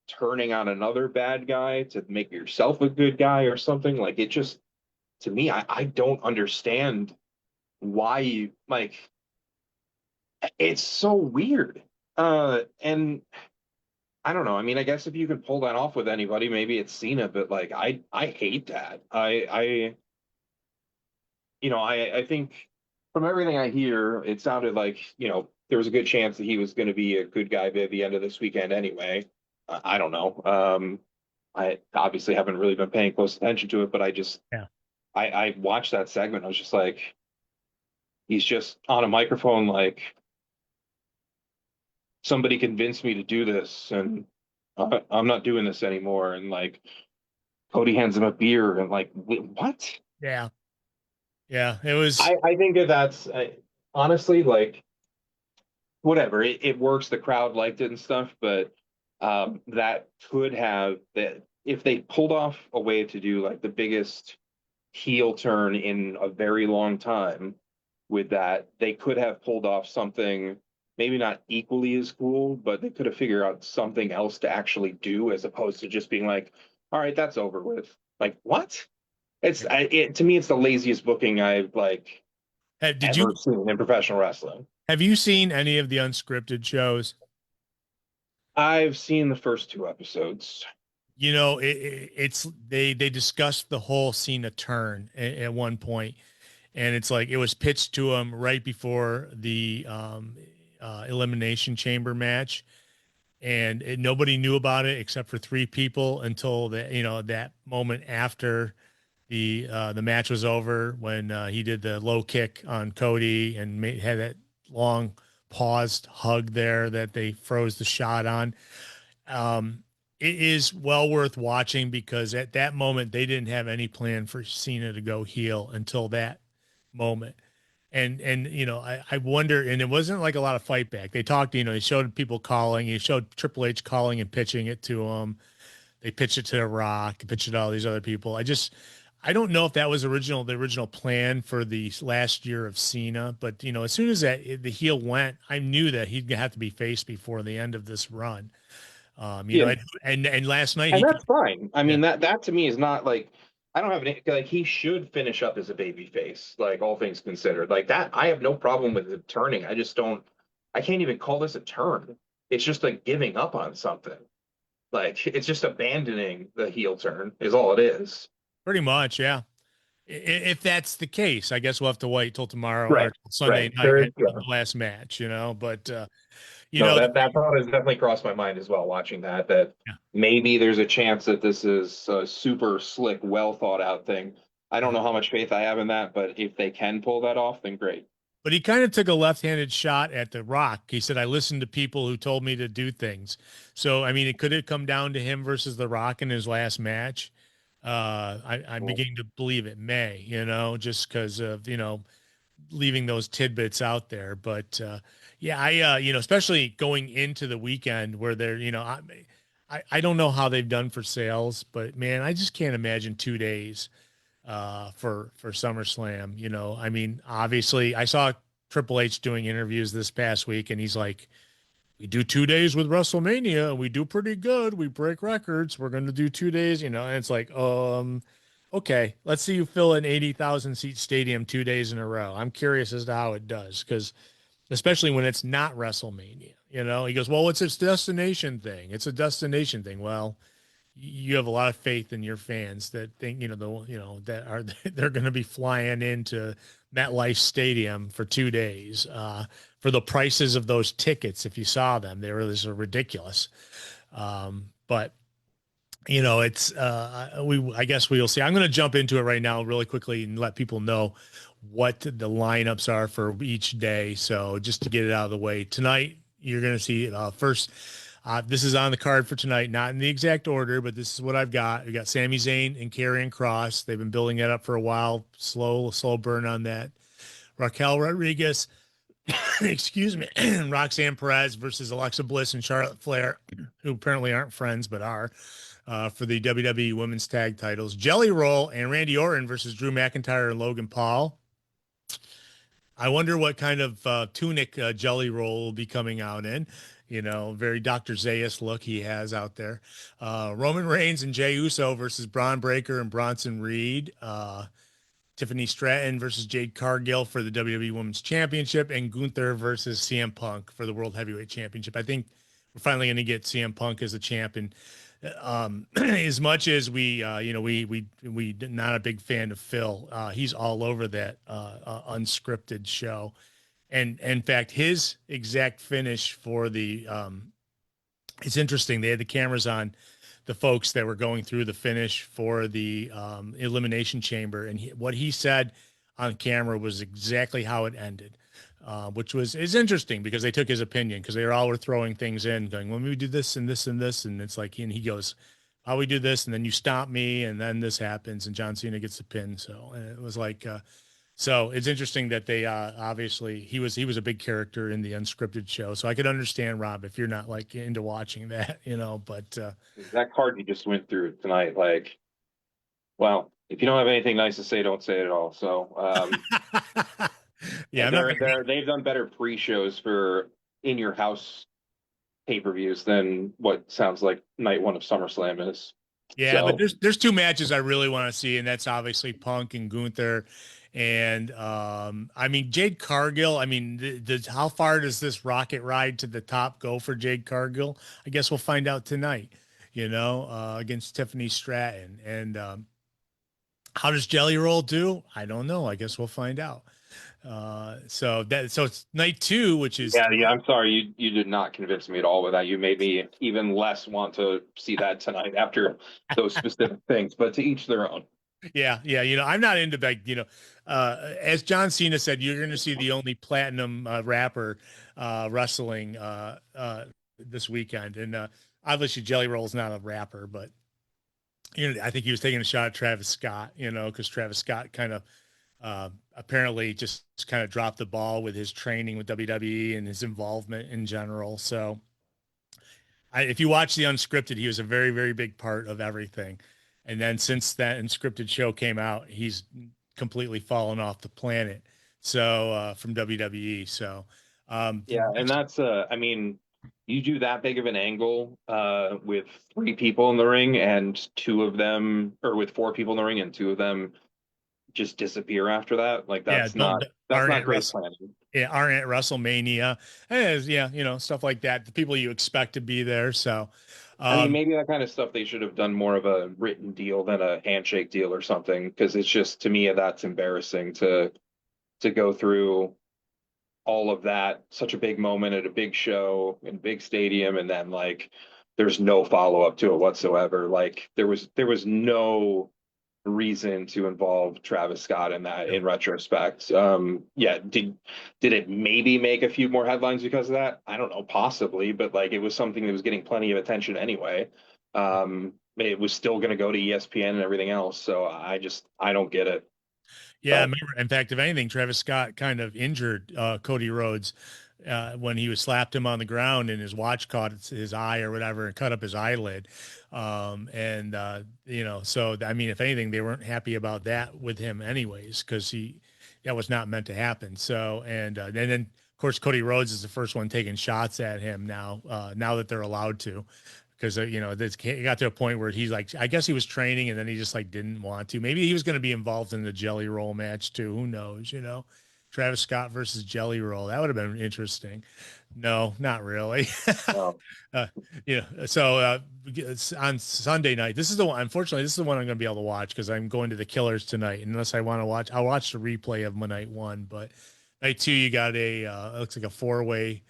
turning on another bad guy to make yourself a good guy or something. Like, it just, to me, I don't understand why you, like, it's so weird. And I don't know. I mean, I guess if you can pull that off with anybody, maybe it's Cena, but like I hate that. I think from everything I hear, it sounded like, there was a good chance that he was going to be a good guy by the end of this weekend anyway. I don't know. I obviously haven't really been paying close attention to it, but
Yeah.
I watched that segment. I was just like, he's just on a microphone, like, somebody convinced me to do this, and I'm not doing this anymore. And like, Cody hands him a beer, and like, wait, what?
Yeah. Yeah. It was,
I think that that's honestly, like, whatever. It works. The crowd liked it and stuff, but that could have, that if they pulled off a way to do like the biggest heel turn in a very long time with that, they could have pulled off something maybe not equally as cool, but they could have figured out something else to actually do, as opposed to just being like, all right, that's over with. Like, what? To me, it's the laziest booking I've like
did you,
ever seen in professional wrestling.
have you seen any of the unscripted shows?
I've seen the first two episodes.
It's they discussed the whole Cena turn at one point, and it's like it was pitched to him right before the elimination chamber match, and nobody knew about it except for three people until that moment after the match was over, when he did the low kick on Cody and had that long paused hug there that they froze the shot on. It is well worth watching, because at that moment they didn't have any plan for Cena to go heel until that moment. And I wonder, and it wasn't like a lot of fight back. They talked, they showed people calling, he showed Triple H calling and pitching it to him. They pitch it to The Rock, pitch it to all these other people. I don't know if that was the original plan for the last year of Cena, but as soon as the heel went, I knew that he'd have to be faced before the end of this run.
Yeah.
And last night
And that's fine. I mean,
Yeah.
that to me is not like, I don't have any, like, he should finish up as a baby face, like, all things considered. Like that, I have no problem with it turning. I just don't, I can't even call this a turn. It's just like giving up on something. Like, it's just abandoning the heel turn, is all it is.
Pretty much, yeah. If that's the case, I guess we'll have to wait till tomorrow
Right,
or Sunday
right.
night
There is,
and the last match, But
no, that thought has definitely crossed my mind as well, watching that
yeah.
maybe there's a chance that this is a super slick, well thought out thing. I don't know how much faith I have in that, but if they can pull that off, then great.
But he kind of took a left-handed shot at The Rock. He said, "I listened to people who told me to do things." So, I mean, it could have come down to him versus The Rock in his last match. I'm beginning to believe it may, just because of, leaving those tidbits out there. But yeah, especially going into the weekend where they're, I don't know how they've done for sales, but man, I just can't imagine 2 days for SummerSlam. I mean, obviously, I saw Triple H doing interviews this past week, and he's like, "We do 2 days with WrestleMania, and we do pretty good. We break records. We're going to do 2 days." And it's like, okay, let's see you fill an 80,000 seat stadium 2 days in a row. I'm curious as to how it does, because especially when it's not WrestleMania. He goes, "Well, it's a destination thing. It's a destination thing." Well, you have a lot of faith in your fans that think, that are they're going to be flying into MetLife Stadium for 2 days for the prices of those tickets. If you saw them, they were just ridiculous. But it's I guess we'll see. I'm going to jump into it right now really quickly and let people know what the lineups are for each day. So just to get it out of the way, tonight you're going to see first. This is on the card for tonight, not in the exact order, but this is what I've got. We got Sami Zayn and Karrion Kross. They've been building that up for a while. Slow burn on that. Raquel Rodriguez, excuse me, Roxanne Perez versus Alexa Bliss and Charlotte Flair, who apparently aren't friends but are, for the WWE Women's Tag Titles. Jelly Roll and Randy Orton versus Drew McIntyre and Logan Paul. I wonder what kind of tunic Jelly Roll will be coming out in. Very Dr. Zayas look he has out there. Roman Reigns and Jey Uso versus Braun Breaker and Bronson Reed. Tiffany Stratton versus Jade Cargill for the WWE Women's Championship, and Gunther versus CM Punk for the World Heavyweight Championship. I think we're finally going to get CM Punk as a champion. As much as we not a big fan of Phil, he's all over that unscripted show. And in fact, his exact finish for the it's interesting. They had the cameras on the folks that were going through the finish for the Elimination Chamber, and what he said on camera was exactly how it ended, which is interesting because they took his opinion, because they all were throwing things in, going, "When we do this and this and this," and it's like, and he goes, "How we do this, and then you stomp me, and then this happens, and John Cena gets the pin." So, and it was like. So it's interesting that they obviously he was a big character in the unscripted show. So I could understand, Rob, if you're not like into watching that, but
That card you just went through tonight, like, well, if you don't have anything nice to say, don't say it at all. So
yeah,
they've done better pre-shows for in your house pay-per-views than what sounds like night one of SummerSlam is.
Yeah,
So,
but there's two matches I really want to see, and that's obviously Punk and Gunther. And I mean, Jade Cargill, I mean, how far does this rocket ride to the top go for Jade Cargill? I guess we'll find out tonight, against Tiffany Stratton. And how does Jelly Roll do? I don't know. I guess we'll find out. So it's night two, which is
yeah. I'm sorry, you did not convince me at all with that. You made me even less want to see that tonight after those specific things. But to each their own.
Yeah. I'm not into as John Cena said, you're going to see the only platinum rapper wrestling this weekend, and obviously Jelly Roll's not a rapper, but I think he was taking a shot at Travis Scott, because Travis Scott kind of apparently just kind of dropped the ball with his training with WWE and his involvement in general. So if you watch the unscripted, he was a very, very big part of everything. And then since that unscripted show came out, he's completely fallen off the planet. So from WWE. So
Yeah, and that's I mean, you do that big of an angle with 3 people in the ring and 2 of them, or with 4 people in the ring and 2 of them just disappear after that. Like that's not great planning.
Yeah, aren't at WrestleMania. Yeah, you know, stuff like that. The people you expect to be there. So
I mean, maybe that kind of stuff they should have done more of a written deal than a handshake deal or something, because it's just, to me, that's embarrassing to go through all of that, such a big moment at a big show in a big stadium, and then like there's no follow up to it whatsoever. Like there was no reason to involve Travis Scott in that in retrospect. Yeah, did it maybe make a few more headlines because of that? I don't know, possibly, but like it was something that was getting plenty of attention anyway. It was still going to go to ESPN and everything else, so I don't get it.
yeah, remember, in fact, if anything, Travis Scott kind of injured Cody Rhodes when he was slapped him on the ground and his watch caught his eye or whatever and cut up his eyelid. You know, so I mean, if anything, they weren't happy about that with him anyways, because that was not meant to happen. So, and then of course, Cody Rhodes is the first one taking shots at him now that they're allowed to. Because you know, it got to a point where he's like, I guess he was training and then he just like didn't want to. Maybe he was going to be involved in the Jelly Roll match too. Who knows? You know, Travis Scott versus Jelly Roll. That would have been interesting. No, not really.
No.
You know, so on Sunday night, this is the one. Unfortunately, this is the one I'm going to be able to watch because I'm going to the Killers tonight. Unless I want to watch, I'll watch the replay of night 1. But night 2, you got it looks like a 4-way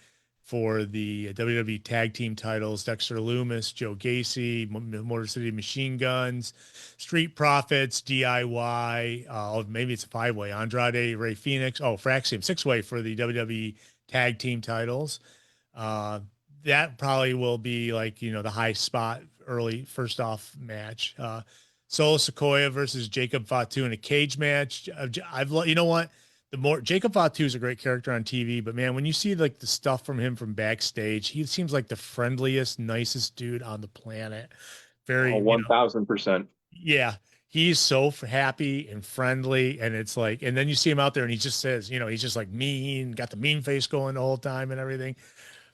for the WWE tag team titles: Dexter Loomis, Joe Gacy, Motor City Machine Guns, Street Profits, DIY. Maybe it's a 5-way: Andrade, Ray Phoenix. Oh, Fraxium, 6-way for the WWE tag team titles. That probably will be like, you know, the high spot early first off match. Solo Sequoia versus Jacob Fatu in a cage match. You know what? Jacob Fatu is a great character on TV, but man, when you see like the stuff from him from backstage, he seems like the friendliest, nicest dude on the planet. Very
1000%.
Yeah, he's so happy and friendly, and it's like, and then you see him out there, and he just says, you know, he's just like mean, got the mean face going the whole time and everything.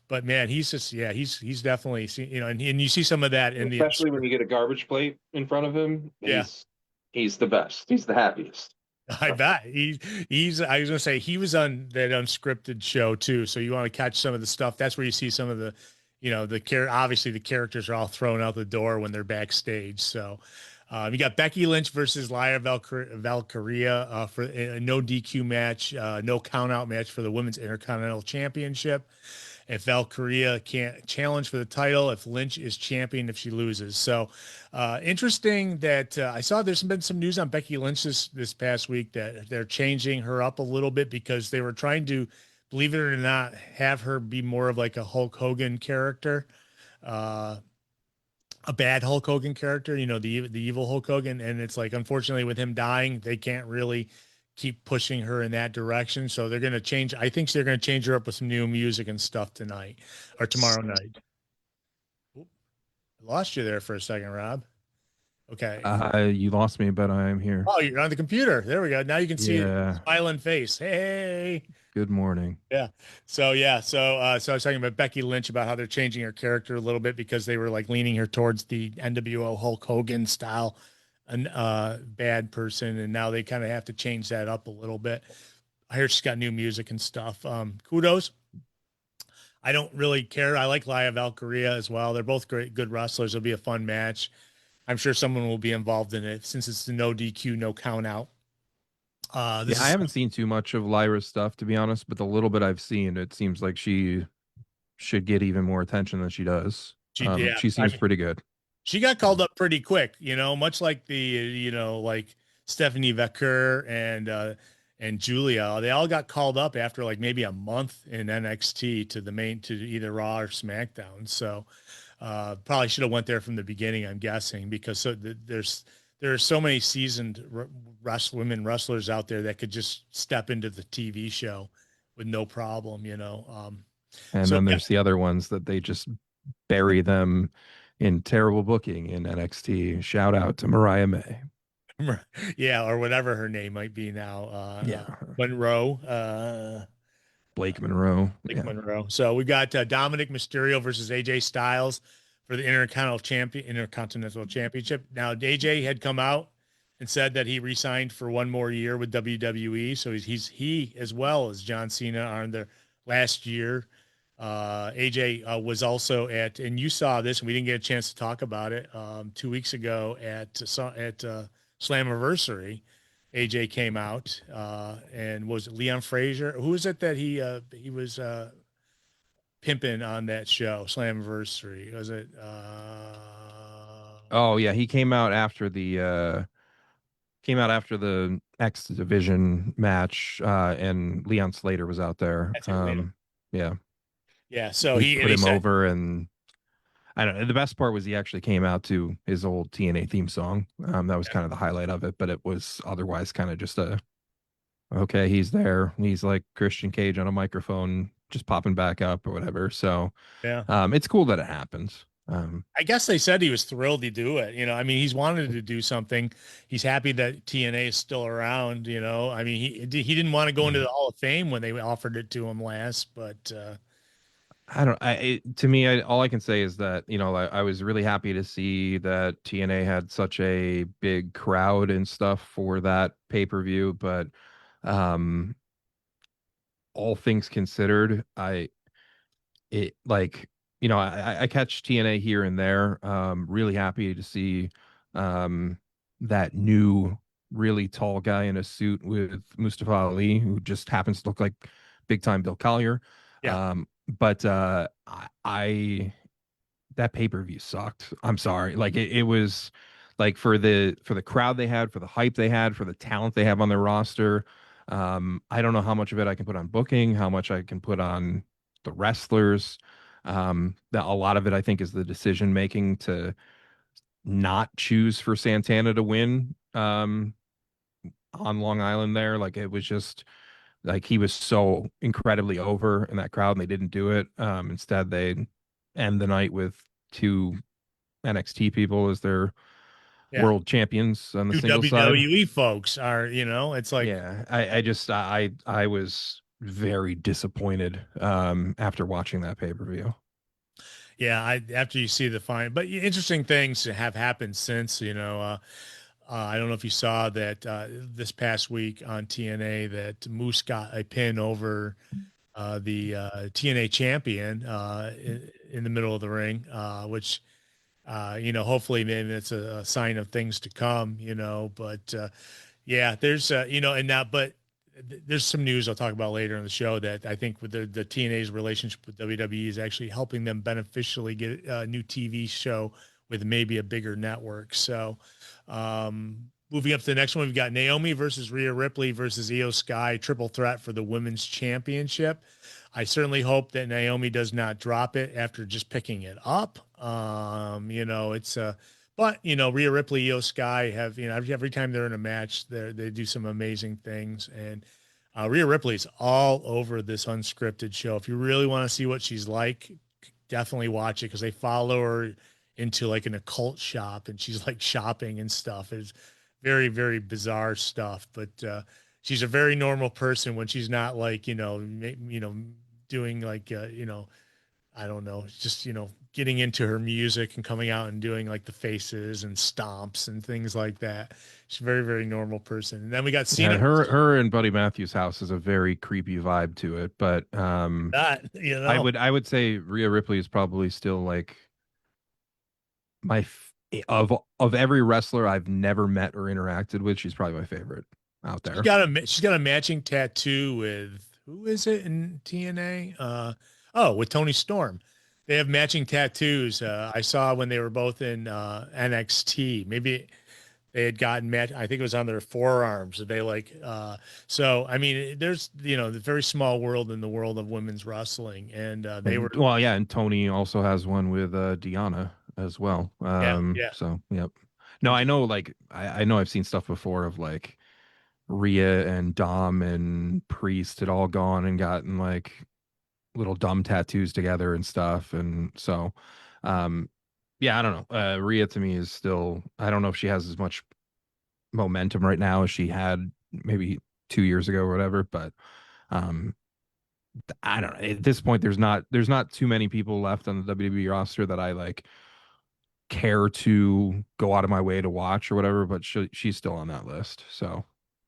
But man, he's just, yeah, he's definitely, you know, and you see some of that in
especially when you get a garbage plate in front of him. He's the best. He's the happiest.
I bet I was gonna say he was on that unscripted show too. So you want to catch some of the stuff. That's where you see some of the, you know, obviously the characters are all thrown out the door when they're backstage. So you got Becky Lynch versus Lyra Valkyria for a no DQ match, no count out match for the Women's Intercontinental Championship. If Valkyria can't challenge for the title, if Lynch is champion, if she loses. So interesting that I saw there's been some news on Becky Lynch this past week that they're changing her up a little bit because they were trying to, believe it or not, have her be more of like a Hulk Hogan character, a bad Hulk Hogan character, you know, the evil Hulk Hogan. And it's like, unfortunately, with him dying, they can't really keep pushing her in that direction. So they're going to change. I think they're going to change her up with some new music and stuff tonight or tomorrow night. Oop, I lost you there for a second, Rob. Okay.
You lost me, but I am here.
Oh, you're on the computer. There we go. Now you can see a smiling face. Hey.
Good morning.
Yeah. So I was talking about Becky Lynch, about how they're changing her character a little bit because they were like leaning her towards the NWO Hulk Hogan style bad person, and now they kind of have to change that up a little bit. I hear she's got new music and stuff. Kudos. I don't really care. I like Lyra Valkyria as well. They're both good wrestlers. It'll be a fun match. I'm sure someone will be involved in it since it's the no DQ, no count out.
I haven't seen too much of Lyra's stuff, to be honest, but the little bit I've seen, it seems like she should get even more attention than she does. She seems pretty good.
She got called up pretty quick, you know, much like like Stephanie Vaquer and Julia. They all got called up after like maybe a month in NXT to either Raw or SmackDown. So probably should have went there from the beginning, I'm guessing, because there are so many seasoned women wrestlers out there that could just step into the TV show with no problem, you know.
And then there's the other ones that they just bury them in terrible booking in NXT. Shout out to Mariah May.
Yeah, or whatever her name might be now. Monroe.
Blake Monroe.
Monroe. So we got Dominic Mysterio versus AJ Styles for the Intercontinental Championship. Now, AJ had come out and said that he re-signed for one more year with WWE. So he as well as John Cena are in their last year. AJ was also at, and you saw this, and we didn't get a chance to talk about it 2 weeks ago at Slammiversary. AJ came out and was it Leon Frazier? Who was it that he was pimping on that show, Slammiversary? Was it?
Oh yeah, he came out after the X Division match, and Leon Slater was out there. Yeah. So
he
put him over, and I don't know. The best part was he actually came out to his old TNA theme song. That was kind of the highlight of it, but it was otherwise kind of just okay, he's there. He's like Christian Cage on a microphone, just popping back up or whatever. So
yeah,
it's cool that it happens.
I guess they said he was thrilled to do it. I mean, he's wanted to do something. He's happy that TNA is still around. I mean, he didn't want to go into the Hall of Fame when they offered it to him last, but
to me, all I can say is that, I was really happy to see that TNA had such a big crowd and stuff for that pay-per-view, but all things considered, I catch TNA here and there. Really happy to see that new really tall guy in a suit with Mustafa Ali, who just happens to look like big time Bill Collier.
Yeah.
But I that pay-per-view sucked. I'm sorry. Like it was like for the crowd they had, for the hype they had, for the talent they have on their roster. I don't know how much of it I can put on booking, how much I can put on the wrestlers. That a lot of it I think is the decision making to not choose for Santana to win on Long Island there. Like it was just like he was so incredibly over in that crowd and they didn't do it. Instead they end the night with two NXT people as their world champions on the single side.
WWE folks are, it's like,
I was very disappointed after watching that pay-per-view.
Yeah, after you see the fine, but interesting things have happened since, I don't know if you saw that this past week on TNA that Moose got a pin over the TNA champion in the middle of the ring, which, hopefully maybe it's a sign of things to come, but yeah, there's, but there's some news I'll talk about later in the show that I think with the TNA's relationship with WWE is actually helping them beneficially get a new TV show with maybe a bigger network. So moving up to the next one, we've got Naomi versus Rhea Ripley versus Io Sky, triple threat for the women's championship. I certainly hope that Naomi does not drop it after just picking it up. But Rhea Ripley, Io Sky have, every time they're in a match, they do some amazing things. And Rhea Ripley's all over this unscripted show. If you really want to see what she's like, definitely watch it because they follow her into like an occult shop and she's like shopping and stuff. It's very, very bizarre stuff, but she's a very normal person when she's not like, doing like, I don't know, just, getting into her music and coming out and doing like the faces and stomps and things like that. She's a very, very normal person. And then we got Cena.
Her and Buddy Matthews' house is a very creepy vibe to it, but I would say Rhea Ripley is probably still like of every wrestler I've never met or interacted with, she's probably my favorite out there.
She's got a matching tattoo with, who is it in TNA? With Tony Storm. They have matching tattoos. I saw when they were both in NXT. Maybe they had gotten I think it was on their forearms. They so I mean, there's the very small world in the world of women's wrestling, and they were
and Tony also has one with Deanna as well. So yep. No, I know I know I've seen stuff before of like Rhea and Dom and Priest had all gone and gotten like little dumb tattoos together and stuff. And so, yeah, I don't know. Rhea to me is still, I don't know if she has as much momentum right now as she had maybe 2 years ago or whatever, but um, I don't know. At this point, there's not too many people left on the WWE roster that I like care to go out of my way to watch or whatever, but she's still on that list. So,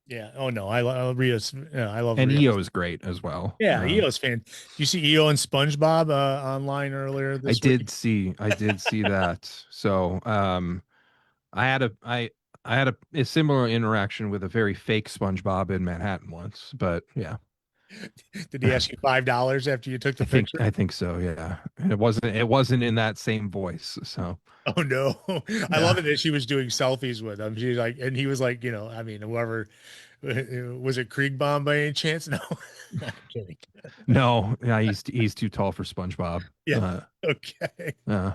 Yeah. Oh no, I love Rio's. Yeah, I love
and
Rio.
EO is great as well.
Yeah, EO's fan. You see EO and SpongeBob online earlier
I
this
did
week.
see, I did see that. So, I had a similar interaction with a very fake SpongeBob in Manhattan once, but yeah,
Did he ask you $5 after you took the
I think
picture?
I think so. Yeah, and it wasn't in that same voice. So
Oh no. I love
yeah,
it that she was doing selfies with him. She's like, and he was like, I mean, whoever was it Krieg Bomb by any chance? No, I'm kidding.
no, yeah, he's too tall for SpongeBob.
Yeah.
Uh,
Okay.
uh,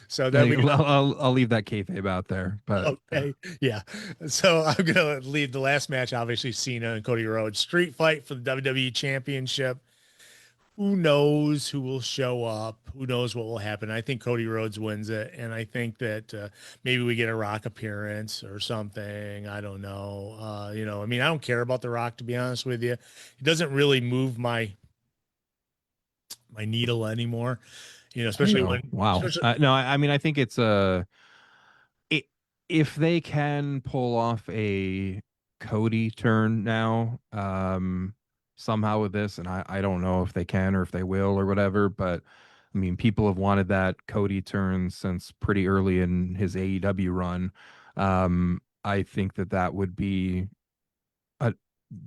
So then we
I'll leave that kayfabe out there, but
okay. Yeah. So I'm gonna leave the last match, obviously Cena and Cody Rhodes street fight for the WWE Championship. Who knows who will show up? Who knows what will happen? I think Cody Rhodes wins it, and I think that maybe we get a Rock appearance or something. I don't know. I mean, I don't care about the Rock, to be honest with you. It doesn't really move my needle anymore. Especially
no,
when,
wow.
especially,
No, I mean I think it's it, if they can pull off a Cody turn now, somehow with this, and I don't know if they can or if they will or whatever, but I mean, people have wanted that Cody turn since pretty early in his AEW run. I think that would be a,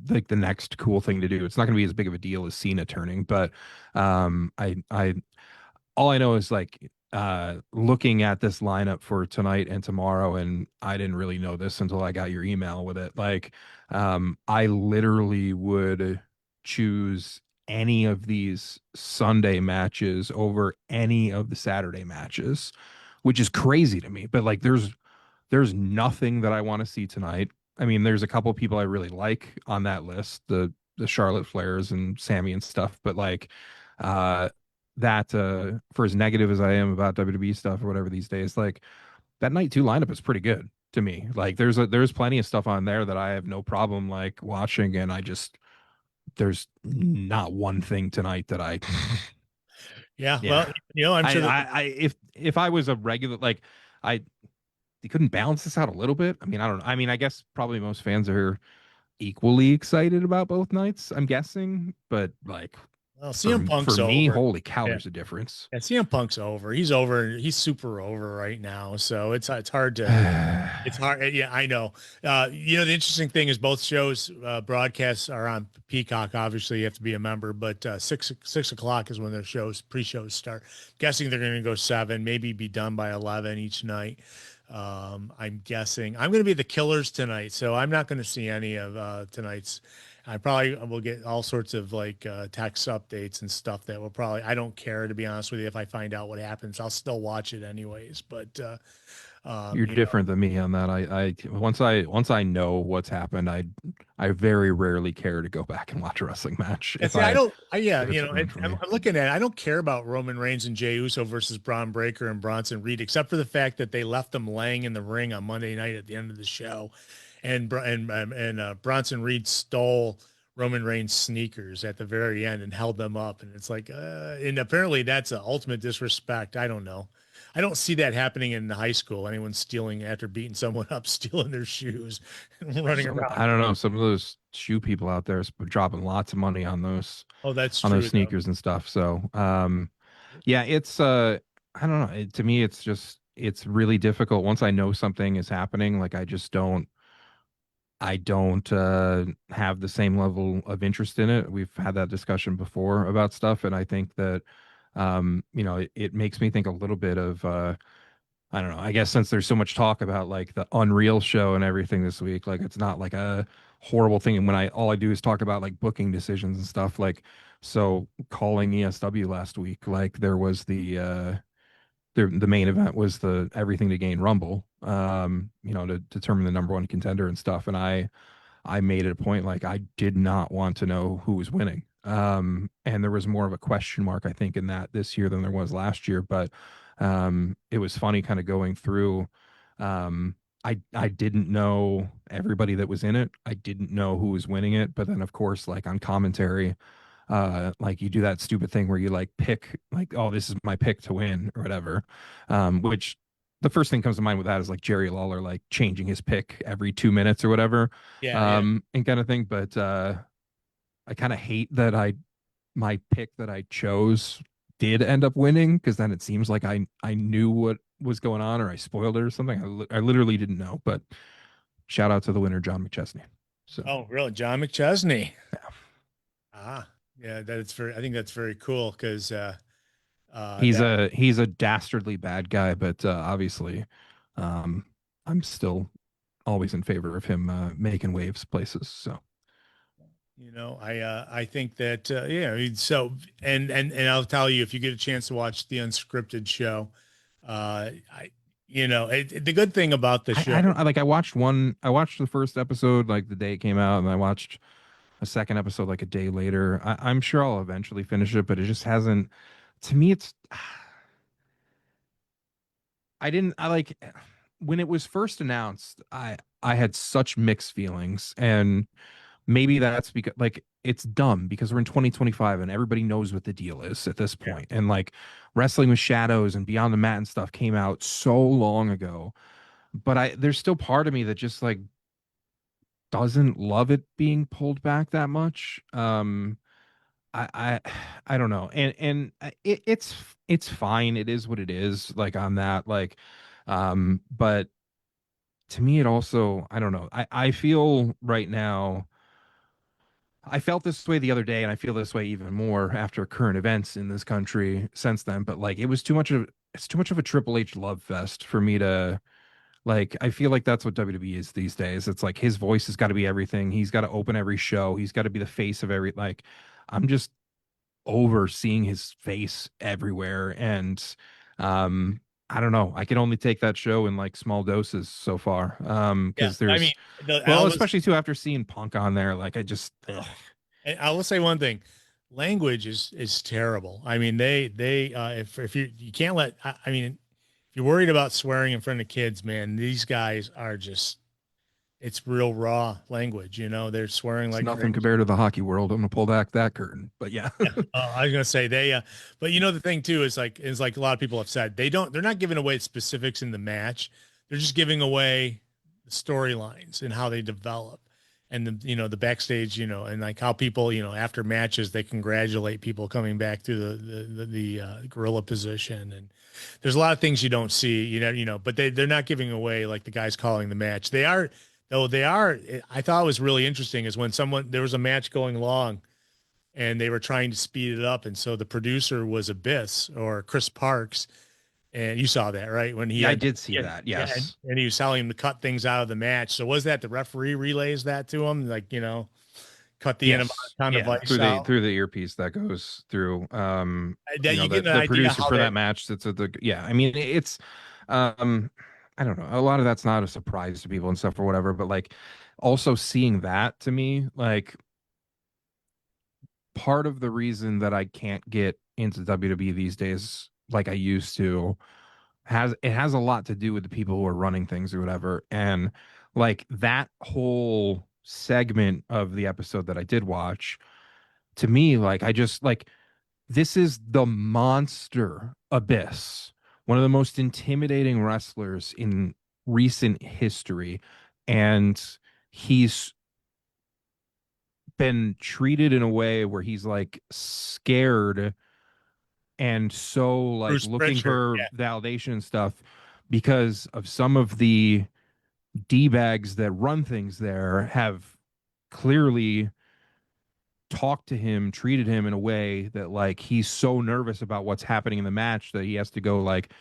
like the next cool thing to do. It's not going to be as big of a deal as Cena turning, but I all I know is like looking at this lineup for tonight and tomorrow, and I didn't really know this until I got your email with it. Like, I literally would choose any of these Sunday matches over any of the Saturday matches, which is crazy to me. But like, there's nothing that I want to see tonight. I mean, there's a couple people I really like on that list, the Charlotte Flairs and Sammy and stuff, but like, uh that for as negative as I am about WWE stuff or whatever these days, like that night two lineup is pretty good to me. Like there's plenty of stuff on there that I have no problem like watching, and there's not one thing tonight that I
yeah.
yeah.
Well, I'm sure that
I if I was a regular like I they couldn't balance this out a little bit. I mean, I don't know. I mean, I guess probably most fans are equally excited about both nights, I'm guessing, but like
well,
for
CM Punk's
for me,
over.
holy cow,
Yeah.
there's a difference.
Yeah, CM Punk's over. He's over. He's super over right now. So it's hard to it's hard. Yeah, I know. The interesting thing is both shows broadcasts are on Peacock. Obviously, you have to be a member, but 6 o'clock is when their pre-shows start. Guessing they're going to go 7, maybe be done by 11 each night. I'm guessing I'm going to be the Killers tonight, so I'm not going to see any of tonight's. I probably will get all sorts of like text updates and stuff that will probably, I don't care, to be honest with you. If I find out what happens, I'll still watch it anyways. But
You're different than me on that. I once I know what's happened, I very rarely care to go back and watch a wrestling match.
see, I don't. Yeah,
if it's ruined for me.
I'm looking at it. I don't care about Roman Reigns and Jey Uso versus Braun Breaker and Bronson Reed, except for the fact that they left them laying in the ring on Monday night at the end of the show, and Bronson Reed stole Roman Reigns sneakers at the very end and held them up, and it's like, and apparently that's an ultimate disrespect. I don't know. I don't see that happening in high school. Anyone stealing after beating someone up, stealing their shoes and running around.
I don't know. Some of those shoe people out there are dropping lots of money on those
Oh, that's true.
those sneakers and stuff. So, yeah, it's I don't know. To me, it's really difficult once I know something is happening. Like I don't have the same level of interest in it. We've had that discussion before about stuff, and I think that it makes me think a little bit of I don't know. I guess since there's so much talk about like the Unreal show and everything this week, like it's not like a horrible thing. And when all I do is talk about like booking decisions and stuff, like so calling ESW last week, like there was the main event was the Everything to Gain Rumble, to determine the number one contender and stuff. And I made it a point like I did not want to know who was winning. And there was more of a question mark, I think, in that this year than there was last year. But it was funny kind of going through. I didn't know everybody that was in it. I didn't know who was winning it. But then, of course, like on commentary, like you do that stupid thing where you like pick like, oh, this is my pick to win or whatever. Which the first thing comes to mind with that is like Jerry Lawler like changing his pick every 2 minutes or whatever.
Yeah,
And kind of thing. But I kind of hate that my pick that I chose did end up winning, because then it seems like I knew what was going on, or I spoiled it or something. I literally didn't know. But shout out to the winner, John McChesney. So
Oh, really? John McChesney. Ah, yeah, that's very, I think that's very cool because
he's a dastardly bad guy, but obviously, I'm still always in favor of him making waves places. So
I think that so and I'll tell you, if you get a chance to watch the unscripted show, the good thing about the show.
I don't like. I watched the first episode like the day it came out, and I watched a second episode like a day later. I'm sure I'll eventually finish it, but it just hasn't. To me, it's. I like when it was first announced. I had such mixed feelings, and maybe that's because like it's dumb because we're in 2025 and everybody knows what the deal is at this point. And like Wrestling with Shadows and Beyond the Mat and stuff came out so long ago, but there's still part of me that just like doesn't love it being pulled back that much. I I don't know. And it's fine. It is what it is, like on that, like but to me it also, I don't know. I feel right now, I felt this way the other day, and I feel this way even more after current events in this country since then. But like, it's too much of a Triple H love fest for me to like. I feel like that's what WWE is these days. It's like his voice has got to be everything. He's got to open every show. He's got to be the face of every like. I'm just over seeing his face everywhere, and I don't know. I can only take that show in like small doses so far. Because
I mean,
especially too after seeing Punk on there, like I just ugh.
I will say one thing: language is terrible. I mean, they if you can't let. I mean, if you're worried about swearing in front of kids, man, these guys are just. It's real raw language, they're swearing
It's
like
nothing
crazy.
compared to the hockey world. I'm gonna pull back that curtain, but yeah.
I was gonna say but the thing too is like a lot of people have said they're not giving away specifics in the match. They're just giving away the storylines and how they develop, and the backstage, and like how people, after matches they congratulate people coming back to the gorilla position, and there's a lot of things you don't see, but they're not giving away like the guys calling the match. They are. Though they are, I thought it was really interesting is when there was a match going long and they were trying to speed it up. And so the producer was Abyss or Chris Parks. And you saw that, right? When
I did see that. Yes.
And he was telling him to cut things out of the match. So was that the referee relays that to him? Like, cut the device
through the earpiece that goes through.
You get
the producer for that match. I mean, it's, I don't know. A lot of that's not a surprise to people and stuff or whatever, but like also seeing that to me, like part of the reason that I can't get into WWE these days like I used to has a lot to do with the people who are running things or whatever. And like that whole segment of the episode that I did watch, to me, like I just like this is the monster Abyss, one of the most intimidating wrestlers in recent history, and he's been treated in a way where he's like scared and so like
Bruce
looking
Pritchard,
for
yeah.
validation and stuff because of some of the D-bags that run things there have clearly talked to him, treated him in a way that like he's so nervous about what's happening in the match that he has to go like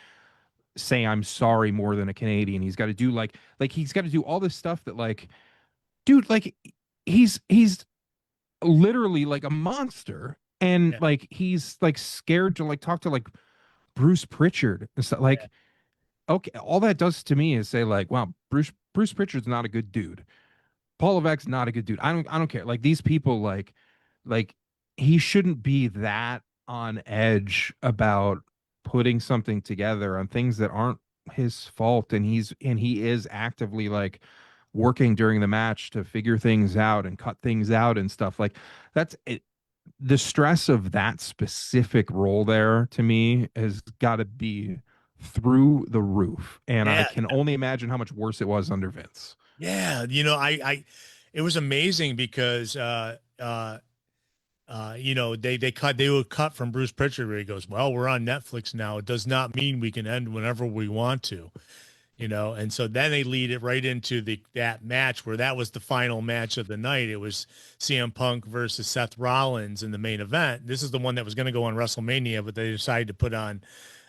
say I'm sorry more than a Canadian. He's got to do like he's got to do all this stuff that like dude, like he's literally like a monster, and like he's like scared to like talk to like Bruce Pritchard and stuff. Like okay, all that does to me is say like wow, Bruce Pritchard's not a good dude. Paul Levesque's not a good dude. I don't care. Like these people like he shouldn't be that on edge about putting something together on things that aren't his fault, and he is actively like working during the match to figure things out and cut things out and stuff like that's it. The stress of that specific role there to me has got to be through the roof, and I
Yeah,
can only imagine how much worse it was under Vince.
yeah. You know, it was amazing because you know, they would cut from Bruce Pritchard where he goes, "Well, we're on Netflix now. It does not mean we can end whenever we want to." You know, and so then they lead it right into that match where that was the final match of the night. It was CM Punk versus Seth Rollins in the main event. This is the one that was going to go on WrestleMania, but they decided to put on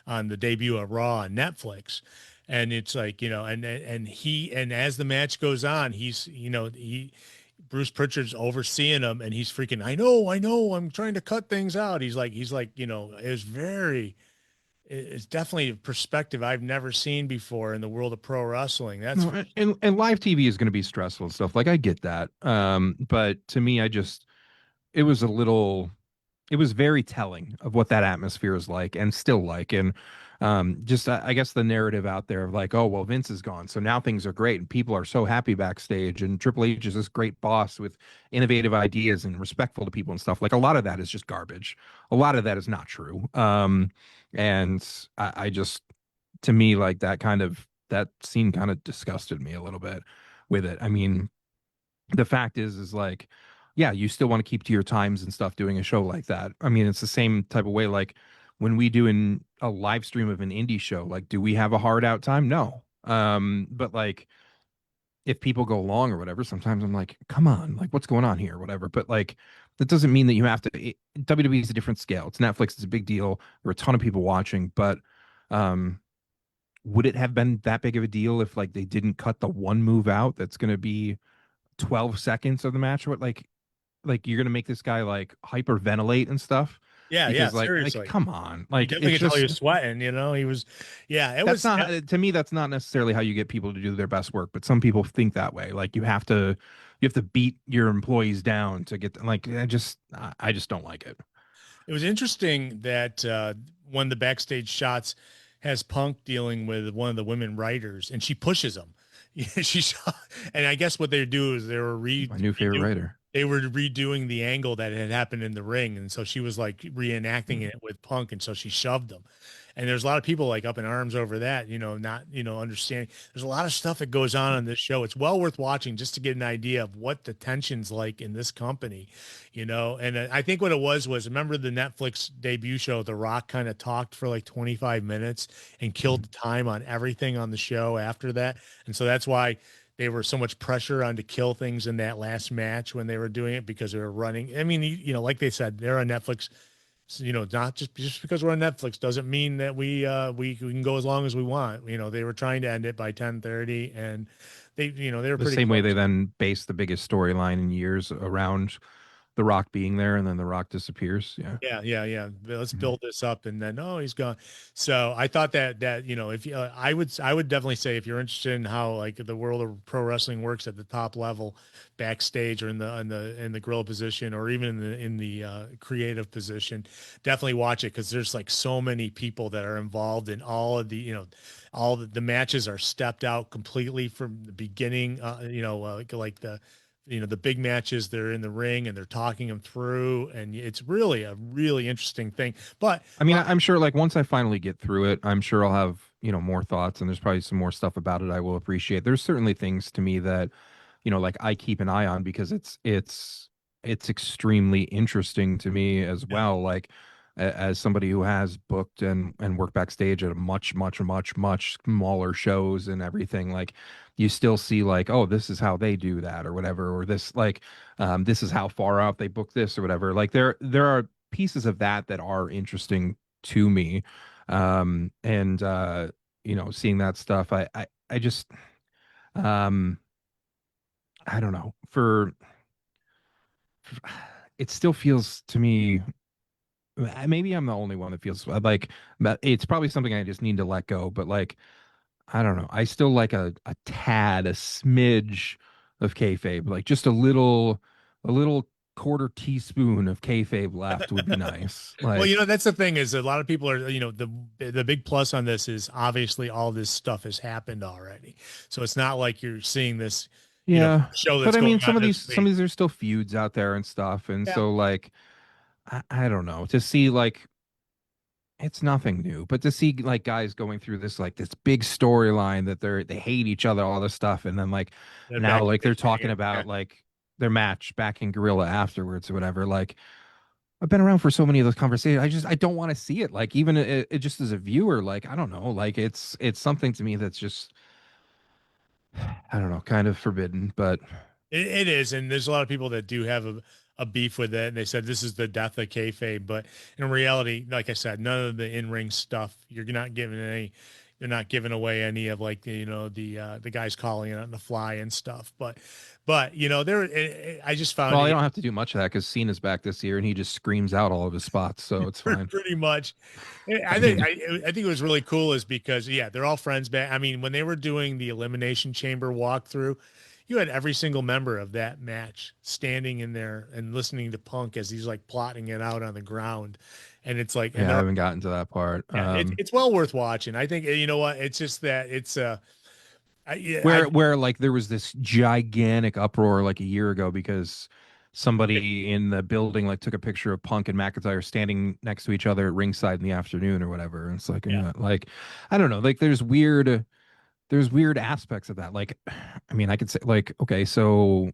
the debut of Raw on Netflix. And it's like, you know, and as the match goes on, he's, you know, Bruce Pritchard's overseeing him, and he's freaking, I know, I'm trying to cut things out. He's like, you know, it's definitely a perspective I've never seen before in the world of pro wrestling. That's
No, and live TV is going to be stressful and stuff. Like I get that. But to me, it was a little, it was very telling of what that atmosphere is like and still like. And just I guess the narrative out there of like, oh well, Vince is gone, so now things are great and people are so happy backstage, and Triple H is this great boss with innovative ideas and respectful to people and stuff. Like a lot of that is just garbage. A lot of that is not true. And I just, to me, like that scene kind of disgusted me a little bit with it. I mean, the fact is like, yeah, you still want to keep to your times and stuff doing a show like that. I mean, it's the same type of way like when we do a live stream of an indie show, like do we have a hard out time? No. But like if people go long or whatever, sometimes I'm like, come on, like what's going on here, whatever. But like that doesn't mean that you have to WWE is a different scale. It's Netflix, it's a big deal. There are a ton of people watching, but um would it have been that big of a deal if like they didn't cut the one move out that's going to be 12 seconds of the match? What like you're gonna make this guy like hyperventilate and stuff
yeah,
because like
seriously.
come on,
You
like
definitely
it's
could tell he
just
was sweating, you know, he was, yeah, it
that's
was,
not to me that's not necessarily how you get people to do their best work, but some people think that way. Like you have to beat your employees down to get like I just don't like it.
it was interesting that one of the backstage shots has Punk dealing with one of the women writers, and she pushes him. Yeah, and I guess what they do is
My new favorite writer.
they were redoing the angle that had happened in the ring, and so she was like reenacting it with Punk, and so she shoved him. And there's a lot of people like up in arms over that, you know, not, you know, understanding. There's a lot of stuff that goes on this show. It's well worth watching just to get an idea of what the tension's like in this company, you know. And I think what it was remember the Netflix debut show, The Rock kind of talked for like 25 minutes and killed the time on everything on the show after that. And so that's why they were so much pressure on to kill things in that last match when they were doing it, because they were running. I mean, you know, like they said, they're on Netflix. So, you know, not just because we're on Netflix doesn't mean that we can go as long as we want. You know, they were trying to end it by 10:30, and they, you know, they were
The
pretty
same way
close.
they then base the biggest storyline in years around The Rock being there, and then The Rock disappears. Yeah.
Yeah. Let's
Mhm.
build this up, and then oh, he's gone. So I thought that you know, if you, I would definitely say if you're interested in how like the world of pro wrestling works at the top level, backstage or in the grill position, or even in the creative position, definitely watch it, because there's like so many people that are involved in all of the, you know, all the matches are stepped out completely from the beginning. You know, like the, you know, the big matches, they're in the ring and they're talking them through, and it's really a really interesting thing. But
I mean, I'm sure like once I finally get through it, I'm sure I'll have, you know, more thoughts, and there's probably some more stuff about it I will appreciate. There's certainly things to me that, you know, like I keep an eye on because it's extremely interesting to me as
yeah,
well. Like as somebody who has booked and worked backstage at a much smaller shows and everything, like you still see like, oh, this is how they do that or whatever, or this like this is how far out they book this or whatever. Like there are pieces of that that are interesting to me. And you know, seeing that stuff, I just um I don't know. It still feels to me, maybe I'm the only one that feels like, but it's probably something I just need to let go. But like, I don't know. I still like a smidge of kayfabe, like just a little quarter teaspoon of kayfabe left would be nice.
Well,
Like,
that's the thing is a lot of people are, the big plus on this is obviously all this stuff has happened already. So it's not like you're seeing this,
yeah.
show
But
that's
I
going
mean,
on this
some
week.
of these are still feuds out there and stuff. And
Yeah.
so like, I don't know, to see like, it's nothing new, but to see like guys going through this like this big storyline that they hate each other, all this stuff, and then like
They're
now
back
like they're
together.
talking
Yeah.
about like their match back in Gorilla afterwards or whatever. Like I've been around for so many of those conversations. I don't want to see it. Like even it just as a viewer, like I don't know, like it's something to me that's just I don't know, kind of forbidden. But
It is, and there's a lot of people that do have a beef with it, and they said this is the death of kayfabe. But in reality, like I said, none of the in-ring stuff. You're not giving any. You're not giving away any of like the guys calling it on the fly and stuff. But I just found
well, I
it
don't have to do much of that because Cena's back this year and he just screams out all of his spots, so it's fine.
pretty much. I
I
think
mean,
I think it was really cool is because they're all friends back. I mean, when they were doing the Elimination Chamber walkthrough, you had every single member of that match standing in there and listening to Punk as he's like plotting it out on the ground. And it's like, and
yeah, I
they're,
haven't gotten to that part.
yeah, it's well worth watching. I think, you know what? It's just that it's,
Where like there was this gigantic uproar like a year ago because somebody in the building like took a picture of Punk and McIntyre standing next to each other at ringside in the afternoon or whatever. And it's like,
Yeah.
like I don't know, like there's weird aspects of that. Like, I mean, I could say like, okay, so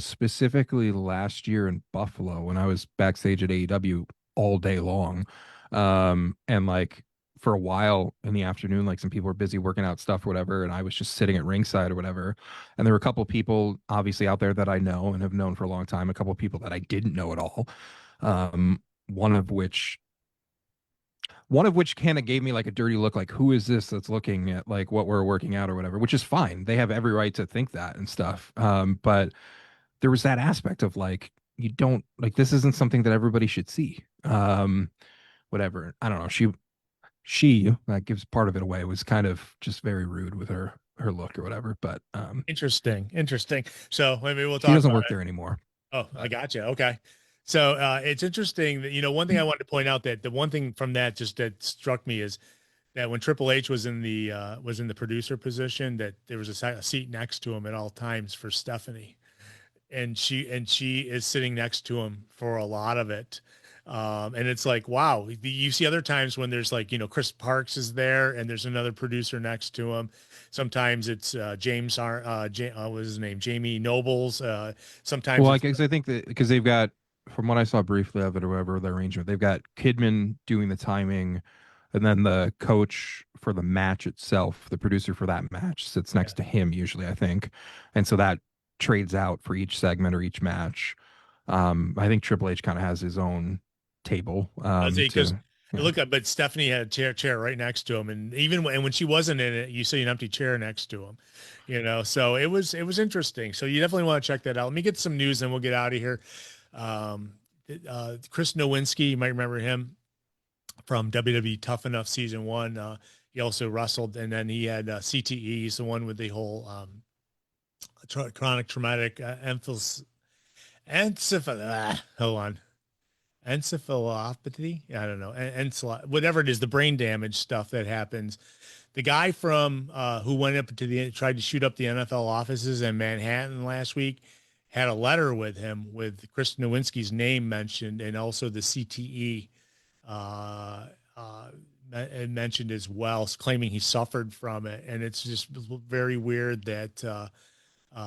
specifically last year in Buffalo when I was backstage at AEW all day long. And like for a while in the afternoon, like some people were busy working out stuff or whatever, and I was just sitting at ringside or whatever. And there were a couple people obviously out there that I know and have known for a long time, a couple people that I didn't know at all. Um, one of which kind of gave me like a dirty look, like who is this that's looking at like what we're working out or whatever, which is fine. They have every right to think that and stuff. But there was that aspect of like you don't like this isn't something that everybody should see. Whatever. I don't know. She that gives part of it away was kind of just very rude with her look or whatever. But
interesting. So maybe we'll
she
talk
doesn't
about
work
it.
there anymore.
Oh, I got you. Okay. So it's interesting that, one thing I wanted to point out that the one thing from that just that struck me is that when Triple H was in the producer position, that there was a seat next to him at all times for Stephanie, and she is sitting next to him for a lot of it. And it's like, wow, you see other times when there's like, Chris Parks is there and there's another producer next to him. Sometimes it's what was his name? Jamie Nobles. Sometimes
Well, I
it's,
guess I think that because they've got, from what I saw briefly of it or whatever, the arrangement, they've got Kidman doing the timing, and then the coach for the match itself, the producer for that match, sits next to him usually, I think, and so that trades out for each segment or each match. I think Triple H kind of has his own table.
because
Yeah.
look up, but Stephanie had a chair right next to him, and even when she wasn't in it, you see an empty chair next to him. So it was interesting. So you definitely want to check that out. Let me get some news, and we'll get out of here. Chris Nowinski, you might remember him from WWE Tough Enough season 1. He also wrestled, and then he had CTE. He's the one with the whole chronic traumatic hold on. Encephalopathy. I don't know. Whatever it is, the brain damage stuff that happens. The guy from who went up to tried to shoot up the NFL offices in Manhattan last week had a letter with him with Chris Nowinski's name mentioned, and also the CTE mentioned as well, claiming he suffered from it. And it's just very weird that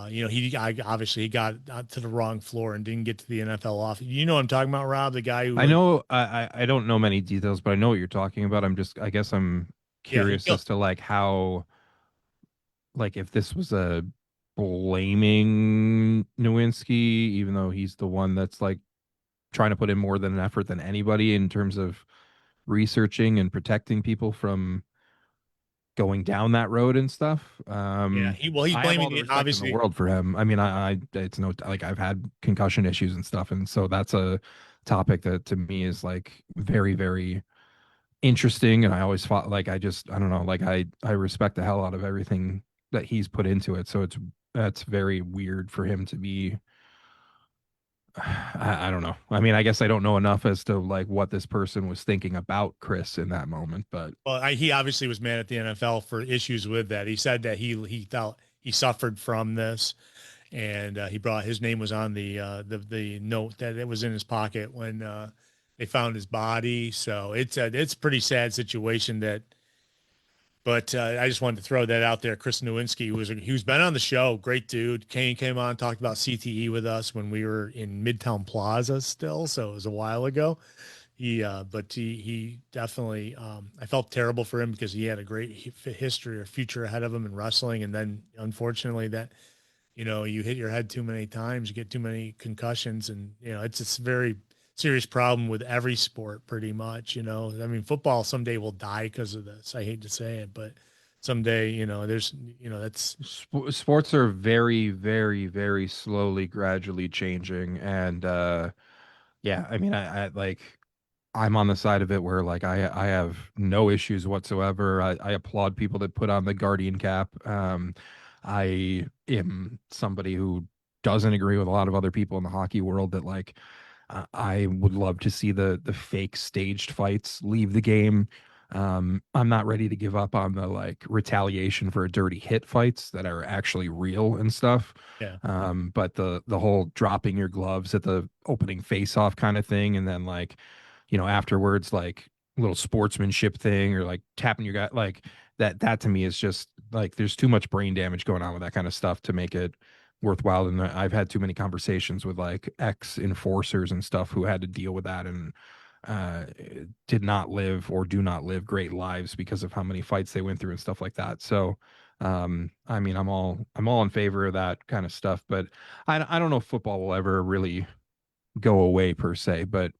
he got to the wrong floor and didn't get to the NFL office. You know what I'm talking about, Rob? The guy who
I know I don't know many details, but I know what you're talking about. I guess I'm curious as to like how, like if this was a blaming Nowinski, even though he's the one that's like trying to put in more than an effort than anybody in terms of researching and protecting people from going down that road and stuff.
he's
I have all
blaming
the
it,
respect
obviously.
in the world for him. I mean, I it's no like I've had concussion issues and stuff, and so that's a topic that to me is like very, very interesting. And I always thought like I don't know, like I respect the hell out of everything that he's put into it. So that's very weird for him to be I don't know. I mean, I guess I don't know enough as to like what this person was thinking about Chris in that moment, but
Well, he obviously was mad at the NFL for issues with that. He said that he felt he suffered from this, and he brought his name was on the note that it was in his pocket when they found his body. So it's a pretty sad situation that. But I just wanted to throw that out there. Chris Nowinski, who's been on the show, great dude. Kane came on, talked about CTE with us when we were in Midtown Plaza still, so it was a while ago. But he definitely, I felt terrible for him because he had a great history or future ahead of him in wrestling, and then unfortunately that, you hit your head too many times, you get too many concussions, and it's a very serious problem with every sport, pretty much. I mean, football someday will die because of this. I hate to say it, but someday, there's, that's
sports are very, very, very slowly, gradually changing. And yeah, I mean, I like I'm on the side of it where like I have no issues whatsoever. I applaud people that put on the Guardian cap. I am somebody who doesn't agree with a lot of other people in the hockey world that like I would love to see the fake staged fights leave the game. I'm not ready to give up on the like retaliation for a dirty hit fights that are actually real and stuff.
yeah.
But the whole dropping your gloves at the opening face off kind of thing, and then like, afterwards, like little sportsmanship thing or like tapping your guy, like that to me is just like there's too much brain damage going on with that kind of stuff to make it worthwhile. And I've had too many conversations with like ex enforcers and stuff who had to deal with that and uh did not live or do not live great lives because of how many fights they went through and stuff like that. So I mean, I'm all in favor of that kind of stuff, but I don't know if football will ever really go away per se, but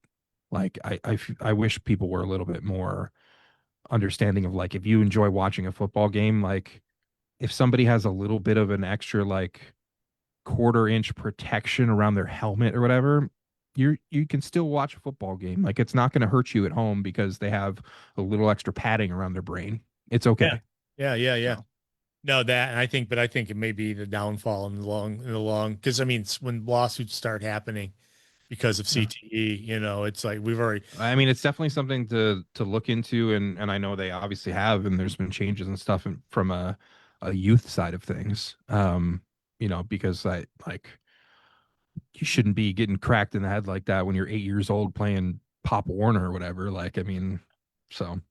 like I wish people were a little bit more understanding of like if you enjoy watching a football game, like if somebody has a little bit of an extra like quarter-inch protection around their helmet or whatever, you can still watch a football game. Like it's not going to hurt you at home because they have a little extra padding around their brain. It's
Yeah.
okay.
Yeah.
So,
No, that, and I think it may be the downfall in the long, because I mean, when lawsuits start happening because of
yeah.
CTE, it's like we've already,
I mean, it's definitely something to look into, and I know they obviously have, and there's been changes and stuff from a youth side of things. Because I like you shouldn't be getting cracked in the head like that when you're 8 years old playing Pop Warner or whatever. Like, I mean, so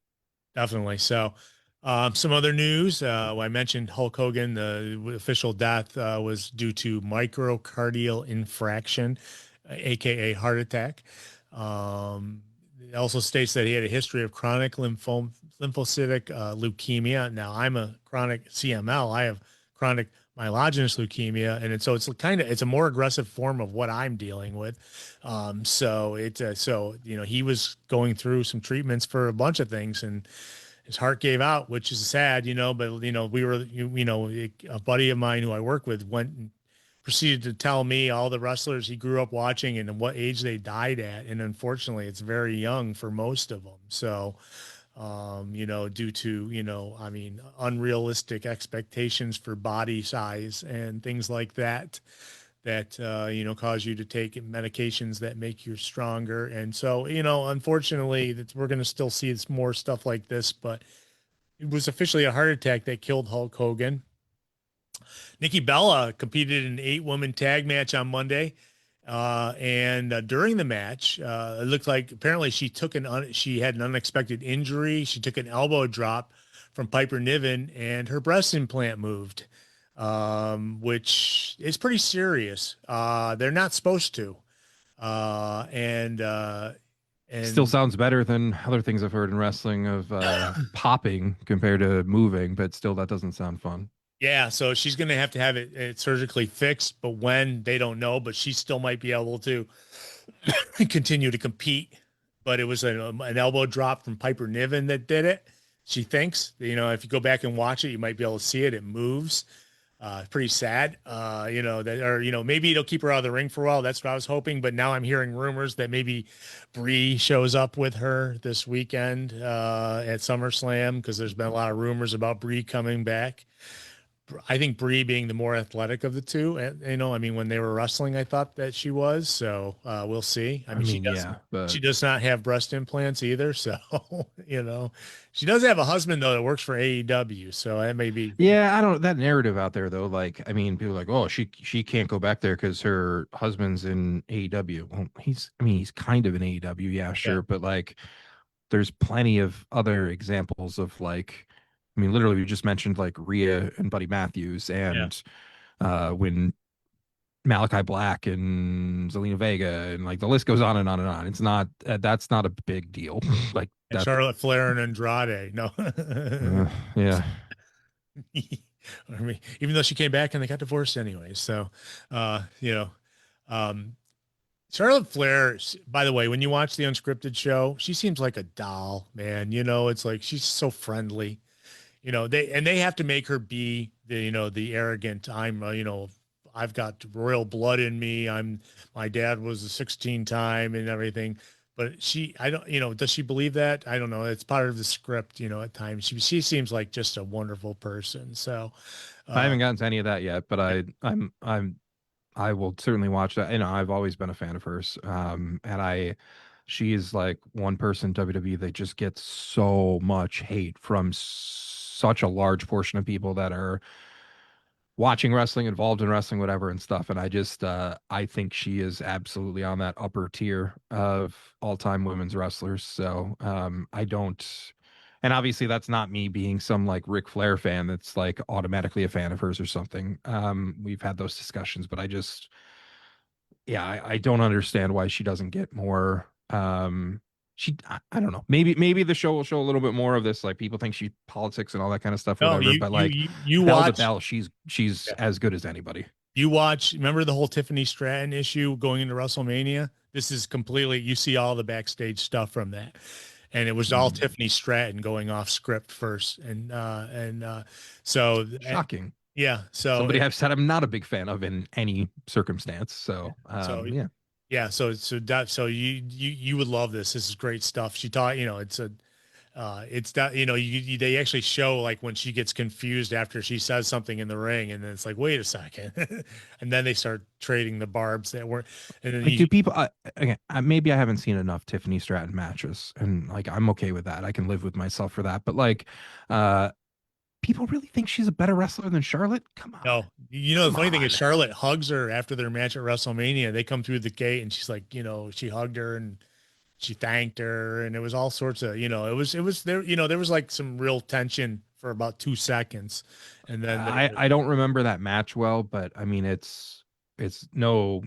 definitely. So, some other news. I mentioned Hulk Hogan. The official death was due to microcardial infraction, aka heart attack. It also states that he had a history of chronic lymphocytic leukemia. Now, I'm a chronic CML. I have chronic myelogenous leukemia, and so it's a more aggressive form of what I'm dealing with. He was going through some treatments for a bunch of things, and his heart gave out, which is sad, but a buddy of mine who I work with went and proceeded to tell me all the wrestlers he grew up watching and what age they died at. And unfortunately it's very young for most of them. So, due to, I mean, unrealistic expectations for body size and things like that, cause you to take medications that make you stronger. And so, unfortunately that we're going to still see more stuff like this, but it was officially a heart attack that killed Hulk Hogan. Nikki Bella competed in an 8-woman tag match on Monday. And during the match, it looked like apparently she had an unexpected injury. She took an elbow drop from Piper Niven and her breast implant moved, which is pretty serious. They're not supposed to. And
still sounds better than other things I've heard in wrestling of popping compared to moving, but still that doesn't sound fun.
yeah, so she's going to have it surgically fixed, but when they don't know, but she still might be able to continue to compete. But it was an elbow drop from Piper Niven that did it. She thinks, if you go back and watch it, you might be able to see it. It moves. Pretty sad. Maybe it'll keep her out of the ring for a while. That's what I was hoping. But now I'm hearing rumors that maybe Brie shows up with her this weekend at SummerSlam, because there's been a lot of rumors about Brie coming back. I think Brie being the more athletic of the two, and you know, I mean, when they were wrestling, I thought that she was. So we'll see. I
I
mean,
mean, yeah,
she
but
does not have breast implants either. So you know, she does have a husband though that works for AEW. So that may be.
yeah, I don't that narrative out there though. Like, I mean, people are like, oh, she can't go back there because her husband's in AEW. Well, I mean, he's kind of in AEW, yeah,
Yeah.
sure, but like, there's plenty of other examples of like, I mean, literally, we just mentioned like Rhea and Buddy Matthews,
Yeah.
and when Malachi Black and Zelina Vega, and like the list goes on and on and on. It's not that's not a big deal. Like
And
that,
Charlotte Flair and Andrade. No.
yeah.
I mean, even though she came back and they got divorced anyway. So, you know, um, Charlotte Flair, by the way, when you watch the unscripted show, she seems like a doll, man. You know, it's like she's so friendly. You know, they have to make her be the, you know, the arrogant, I'm, you know, I've got royal blood in me. My dad was a 16 time and everything. But I don't, you know, does she believe that? I don't know. It's part of the script, you know, at times. She seems like just a wonderful person. So,
I
uh,
haven't gotten to any of that yet, but I will certainly watch that. You know, I've always been a fan of hers. And she is like one person in WWE that just gets so much hate from such a large portion of people that are watching wrestling, involved in wrestling, whatever and stuff. And I think she is absolutely on that upper tier of all-time women's wrestlers. So I don't, and obviously that's not me being some like Ric Flair fan that's like automatically a fan of hers or something. We've had those discussions, but yeah, I don't understand why she doesn't get more. I don't know. Maybe the show will show a little bit more of this. Like people think she politics and all that kind of stuff,
no,
whatever. But like
you
bell to
watch.
bell, she's as good as anybody.
You watch, remember the whole Tiffany Stratton issue going into WrestleMania? This is completely, you see all the backstage stuff from that. And it was all
Mm.
Tiffany Stratton going off script first. So,
Shocking.
yeah. So,
Somebody I've said I'm not a big fan of in any circumstance. So
so,
yeah.
yeah. So you would love this. This is great stuff. She taught, you know, it's that, you know, they actually show like when she gets confused after she says something in the ring, and then it's like, wait a second, and then they start trading the barbs that were, and then
Like, do people again? Maybe I haven't seen enough Tiffany Stratton matches, and like I'm okay with that. I can live with myself for that. But like, people really think she's a better wrestler than Charlotte? Come on,
no, you know, the
come
funny thing
on.
is Charlotte hugs her after their match at WrestleMania. They come through the gate and she's like, you know, she hugged her and she thanked her, and it was all sorts of, you know, it was there, you know, there was like some real tension for about 2 seconds, and then
I don't remember that match well, but I mean it's no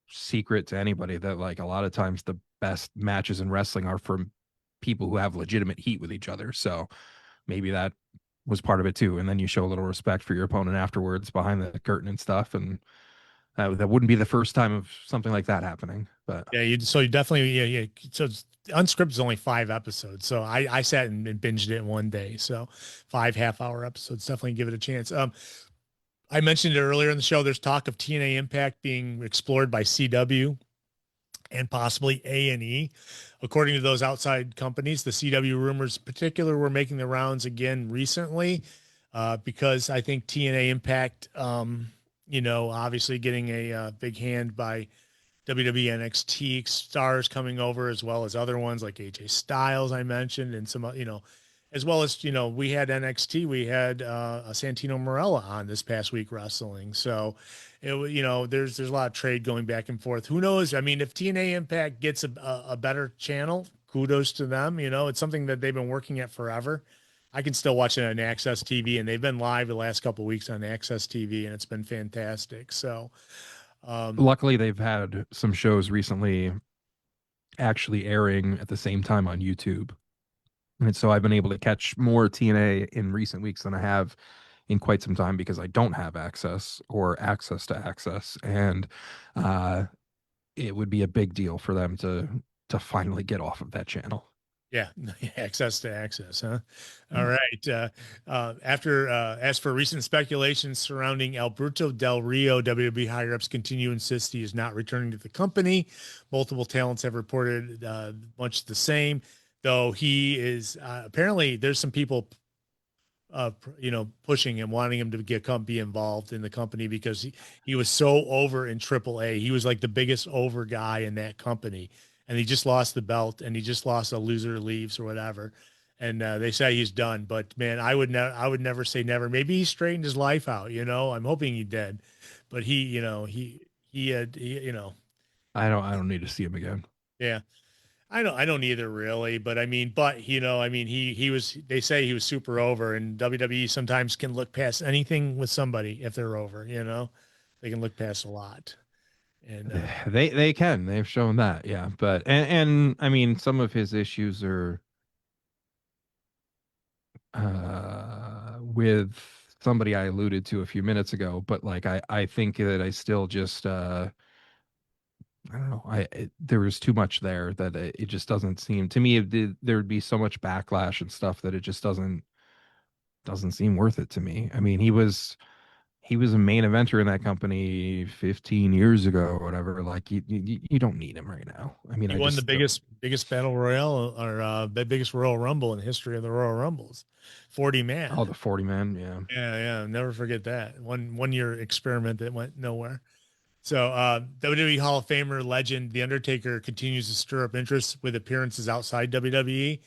secret to anybody that like a lot of times the best matches in wrestling are from people who have legitimate heat with each other. So maybe that was part of it too. And then you show a little respect for your opponent afterwards behind the curtain and stuff. And that wouldn't be the first time of something like that happening. But
yeah, you definitely, yeah. So Unscripted is only 5 episodes, so I sat and binged it in one day. So 5 half-hour episodes, definitely give it a chance. I mentioned it earlier in the show. There's talk of TNA Impact being explored by CW and possibly A&E. According to those outside companies, the CW rumors in particular were making the rounds again recently, because I think TNA Impact, you know, obviously getting a big hand by WWE NXT stars coming over, as well as other ones like AJ Styles I mentioned, and some, you know, as well as, you know, we had NXT, we had Santino Marella on this past week wrestling. So you know, there's a lot of trade going back and forth. Who knows? I mean, if TNA Impact gets a better channel, kudos to them. You know, it's something that they've been working at forever. I can still watch it on Access TV, and they've been live the last couple of weeks on Access TV, and it's been fantastic. So,
luckily they've had some shows recently actually airing at the same time on YouTube. And so I've been able to catch more TNA in recent weeks than I have in quite some time because I don't have access or access to access. And it would be a big deal for them to finally get off of that channel.
yeah, access to access, huh? All right. As for recent speculations surrounding Alberto Del Rio, WWE higher-ups continue to insist he is not returning to the company. Multiple talents have reported much the same, though he is apparently there's some people pushing him, wanting him to be involved in the company because he was so over in AAA. He was like the biggest over guy in that company, and he just lost the belt, and he just lost a loser leaves or whatever. And they say he's done, but man, I would never say never. Maybe he straightened his life out. I'm hoping he did, but he had,
I don't need to see him again.
yeah. I don't either really, but he was, they say he was super over, and WWE sometimes can look past anything with somebody if they're over, they can look past a lot. And
They've shown that. Yeah. But, and I mean, some of his issues are, with somebody I alluded to a few minutes ago, but like, I think that I still just, I don't know. There was too much there that it just doesn't seem to me. There would be so much backlash and stuff that it just doesn't seem worth it to me. I mean, he was a main eventer in that company 15 years ago or whatever. Like you don't need him right now. I mean,
he
I
won
just
the biggest battle royale or the biggest Royal Rumble in the history of the Royal Rumbles, 40 man.
Oh, the 40 man, yeah,
yeah. Never forget that one year experiment that went nowhere. So WWE Hall of Famer legend The Undertaker continues to stir up interest with appearances outside WWE.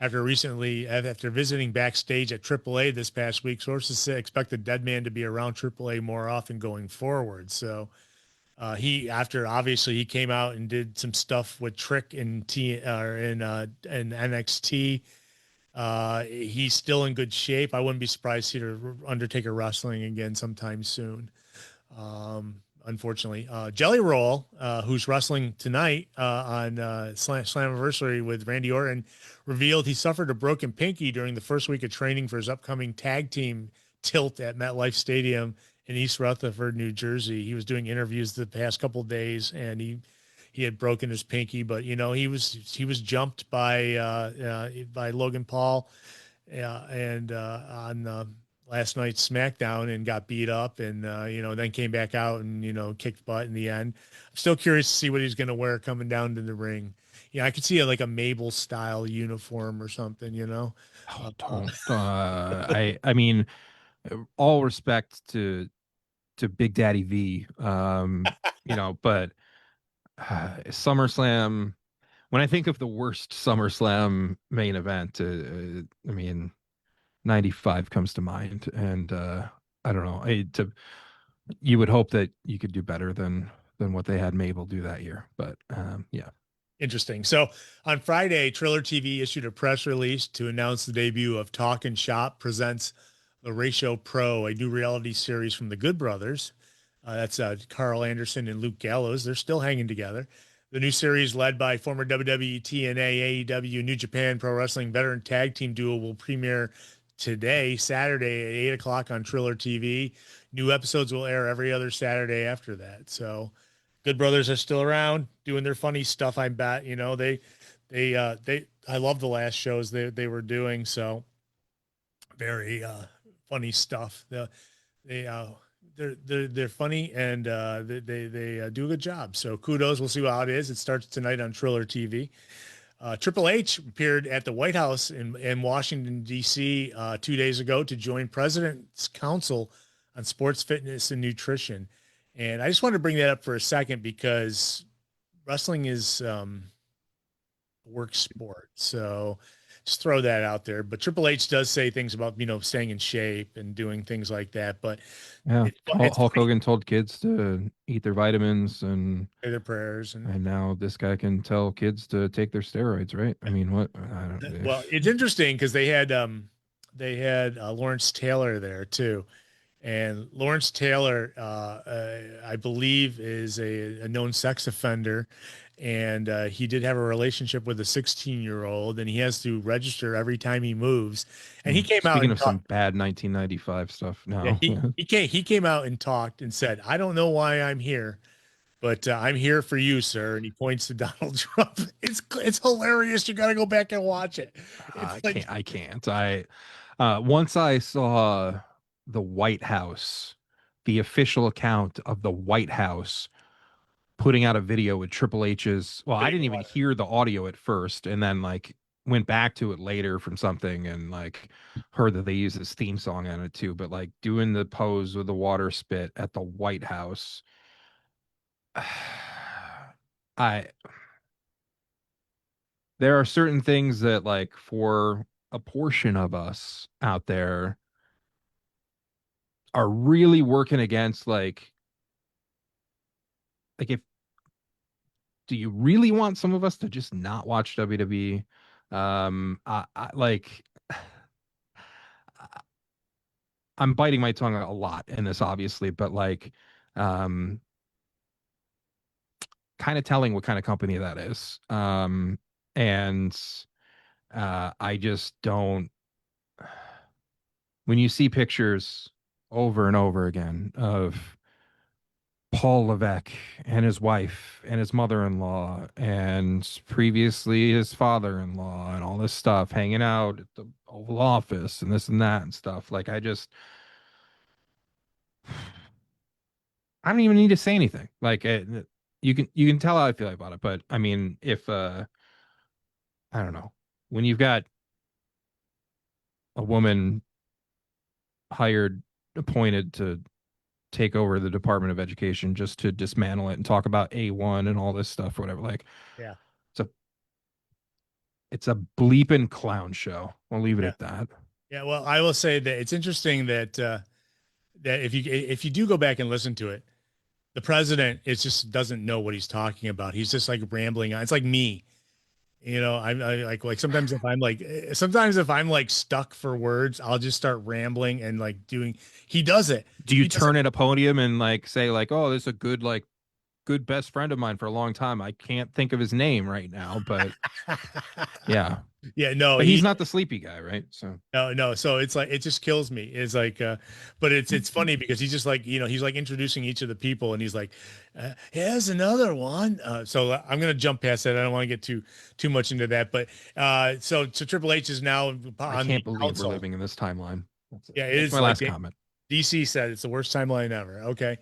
After visiting backstage at AAA this past week, sources say expect the dead man to be around AAA more often going forward. So obviously he came out and did some stuff with Trick in NXT. He's still in good shape. I wouldn't be surprised to see Undertaker wrestling again sometime soon. Unfortunately, Jelly Roll, who's wrestling tonight on Slammiversary with Randy Orton, revealed he suffered a broken pinky during the first week of training for his upcoming tag team tilt at MetLife Stadium in East Rutherford, New Jersey. He was doing interviews the past couple of days, and he had broken his pinky, but he was jumped by Logan Paul, and on last night's SmackDown and got beat up and, then came back out and, kicked butt in the end. I'm still curious to see what he's going to wear coming down to the ring. I could see like a Mabel style uniform or something,
Oh, don't. I mean, all respect to Big Daddy V, but SummerSlam. When I think of the worst SummerSlam main event, I mean, 95 comes to mind, and I don't know. You would hope that you could do better than what they had Mabel do that year, but yeah.
Interesting. So on Friday, Triller TV issued a press release to announce the debut of Talk and Shop presents The Ratio Pro, a new reality series from the Good Brothers. That's Carl Anderson and Luke Gallows. They're still hanging together. The new series, led by former WWE, TNA, AEW, New Japan Pro Wrestling veteran tag team duo, will premiere today, Saturday at 8 o'clock on Triller TV. New episodes will air every other Saturday after that. So Good Brothers are still around doing their funny stuff. I bet, I love the last shows they were doing. So very funny stuff. They're funny, and they do a good job. So kudos. We'll see how it is. It starts tonight on Triller TV. Triple H appeared at the White House in Washington, D.C. 2 days ago to join President's Council on Sports Fitness and Nutrition. And I just wanted to bring that up for a second because wrestling is a work sport. So just throw that out there. But Triple H does say things about, staying in shape and doing things like that. But
yeah, Hulk Hogan told kids to eat their vitamins and
say their prayers.
And now this guy can tell kids to take their steroids, right? I mean, what? I don't.
Well, it's interesting because they had Lawrence Taylor there too. And Lawrence Taylor, I believe, is a known sex offender, and he did have a relationship with a 16-year-old, and he has to register every time he moves. And he came out.
Speaking of some bad 1995 stuff, no,
yeah, he came out and talked and said, "I don't know why I'm here, but I'm here for you, sir." And he points to Donald Trump. It's hilarious. You got to go back and watch it.
I can't. Once I saw the White House, the official account of the White House, putting out a video with Triple H's. Well, I didn't even hear the audio at first, and then like went back to it later from something and like heard that they use his theme song on it too. But like doing the pose with the water spit at the White House, I there are certain things that like for a portion of us out there are really working against like if do you really want some of us to just not watch WWE? I like I'm biting my tongue a lot in this, obviously, but like, um, kind of telling what kind of company that is. And I just don't. When you see pictures over and over again of Paul Levesque and his wife and his mother-in-law and previously his father-in-law and all this stuff hanging out at the Oval Office and this and that and stuff, like I don't even need to say anything. Like you can tell how I feel about it, but I mean, if I don't know, when you've got a woman hired, appointed to take over the Department of Education just to dismantle it and talk about A1 and all this stuff or whatever, like
Yeah.
it's a it's a bleeping clown show. I'll leave it
Yeah.
at that.
Yeah. Well, I will say that it's interesting that that if you do go back and listen to it, the president is just doesn't know what he's talking about. He's just like rambling on. It's like me. I like sometimes if I'm like stuck for words, I'll just start rambling and like doing. He does it.
Do you
He does
turn at a podium and like say like, "Oh, this is a good best friend of mine for a long time. I can't think of his name right now, but
it.
yeah."
Yeah, no,
But he's not the sleepy guy, right? So
no. So it's like it just kills me. It's like, but it's funny because he's just like he's like introducing each of the people, and he's like, here's another one. So I'm gonna jump past that. I don't want to get too much into that, but so Triple H is now
I
on
can't
the
believe
council.
we're living in this timeline. That's it.
Yeah, it
That's
is
my
like
last comment.
DC said it's the worst timeline ever. Okay.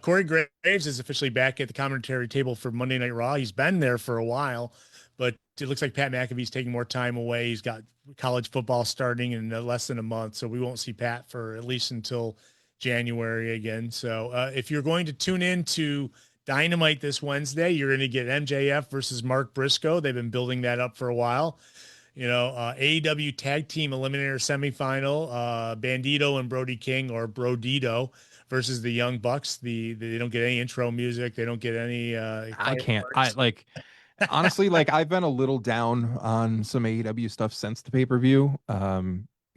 Corey Graves is officially back at the commentary table for Monday Night Raw. He's been there for a while, but it looks like Pat McAfee's taking more time away. He's got college football starting in less than a month, so we won't see Pat for at least until January again. So if you're going to tune in to Dynamite this Wednesday, you're going to get MJF versus Mark Briscoe. They've been building that up for a while. AEW Tag Team Eliminator Semifinal, Bandito and Brody King, or Brodito, versus the Young Bucks. They don't get any intro music. They don't get any.
I can't. I like honestly, like I've been a little down on some AEW stuff since the pay-per-view. I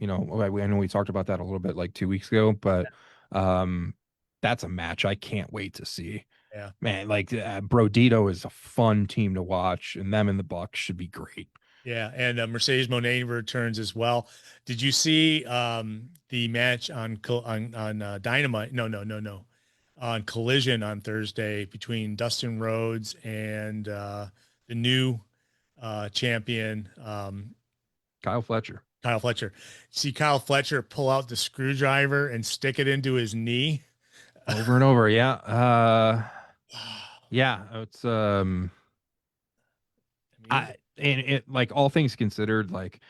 know we talked about that a little bit like 2 weeks ago, but that's a match I can't wait to see.
Yeah.
Man, like Brodito is a fun team to watch, and them and the Bucks should be great.
Yeah, and Mercedes Moné returns as well. Did you see the match on Dynamite? No. On Collision on Thursday between Dustin Rhodes and the new champion
Kyle Fletcher.
Kyle Fletcher. See Kyle Fletcher pull out the screwdriver and stick it into his knee
Over and over, yeah. Yeah, it's and it like all things considered, like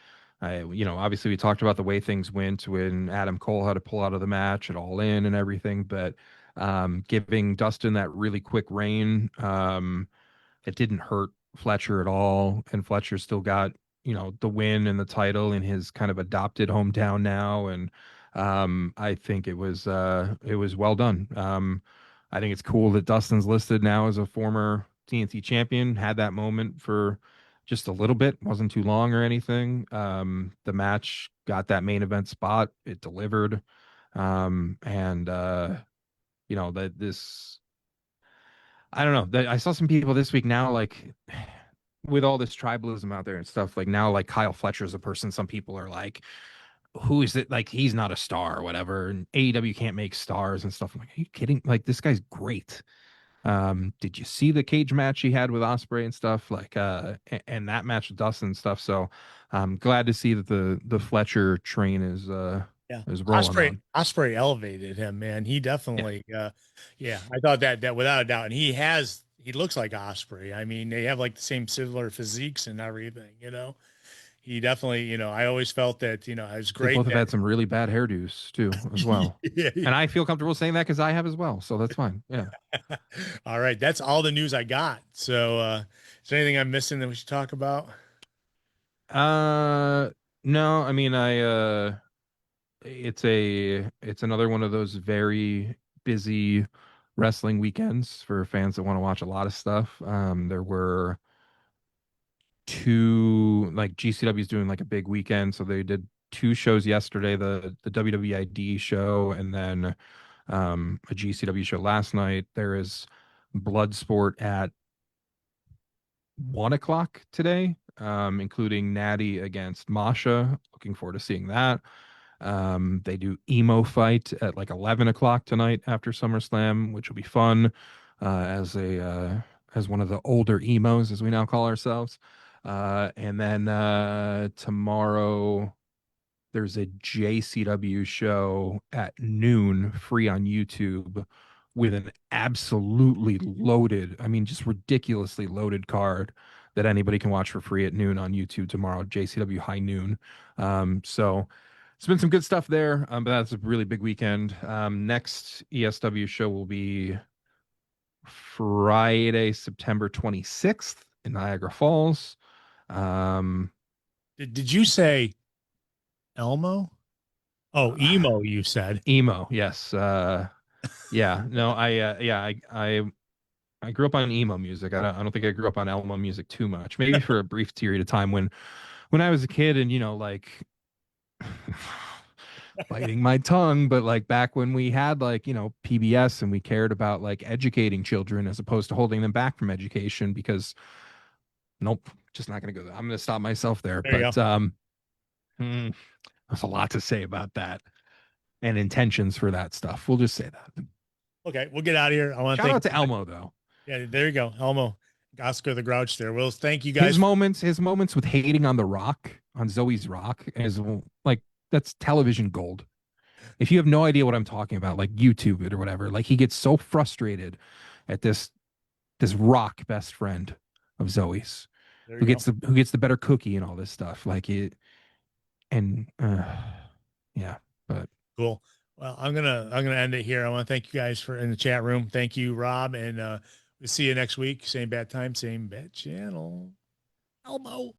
obviously we talked about the way things went when Adam Cole had to pull out of the match at All In and everything, but giving Dustin that really quick reign, it didn't hurt Fletcher at all, and Fletcher still got the win and the title in his kind of adopted hometown now, and I think it was well done. I think it's cool that Dustin's listed now as a former TNT champion. Had that moment for just a little bit, wasn't too long or anything. The match got that main event spot. It delivered. And that this, I don't know, that I saw some people this week now, like with all this tribalism out there and stuff, like now, like Kyle Fletcher's a person. Some people are like, who is it? Like, he's not a star or whatever. And AEW can't make stars and stuff. I'm like, are you kidding? Like, this guy's great. Did you see the cage match he had with Osprey and stuff, like and that match with Dustin and stuff? So I'm glad to see that the Fletcher train is rolling.
Osprey elevated him, man. He definitely I thought that without a doubt. And he looks like Osprey. I mean, they have like the same similar physiques and everything, he definitely, I always felt that, it was
They
great.
both have
that-
had some really bad hairdos too, as well.
Yeah.
And I feel comfortable saying that because I have as well. So that's fine. Yeah.
All right. That's all the news I got. So, is there anything I'm missing that we should talk about?
No, I mean, it's another one of those very busy wrestling weekends for fans that want to watch a lot of stuff. There were two, like GCW is doing like a big weekend, so they did two shows yesterday, the WWID show and then a GCW show last night. There is Bloodsport at 1 o'clock today, including Natty against Masha. Looking forward to seeing that. They do emo fight at like 11 o'clock tonight after SummerSlam, which will be fun, as one of the older emos, as we now call ourselves. And then tomorrow there's a JCW show at noon, free on YouTube, with an absolutely loaded, I mean, just ridiculously loaded card that anybody can watch for free at noon on YouTube tomorrow, JCW High Noon. So it's been some good stuff there, but that's a really big weekend. Next ESW show will be Friday, September 26th in Niagara Falls.
Did you say Elmo? Oh, emo, you said.
Emo, yes. Yeah, no, I grew up on emo music. I don't think I grew up on Elmo music too much. Maybe for a brief period of time when I was a kid and like biting my tongue, but like back when we had like, PBS and we cared about like educating children as opposed to holding them back from education because nope, just not going to go there. I'm going to stop myself there.
There you
But there's a lot to say about that and intentions for that stuff. We'll just say that.
Okay, we'll get out of here. I want to
Shout
thank
out to Elmo though.
Yeah, there you go. Elmo, Oscar the Grouch there. Well, thank you guys.
His moments with hating on The Rock, on Zoe's Rock, is like, that's television gold. If you have no idea what I'm talking about, like YouTube it or whatever, like he gets so frustrated at this Rock best friend of Zoe's,
There
who
you
gets the better cookie and all this stuff. Like it, and yeah, but
Cool. Well, I'm gonna end it here. I want to thank you guys for in the chat room. Thank you, Rob, and we'll see you next week. Same bad time, same bad channel. Elmo.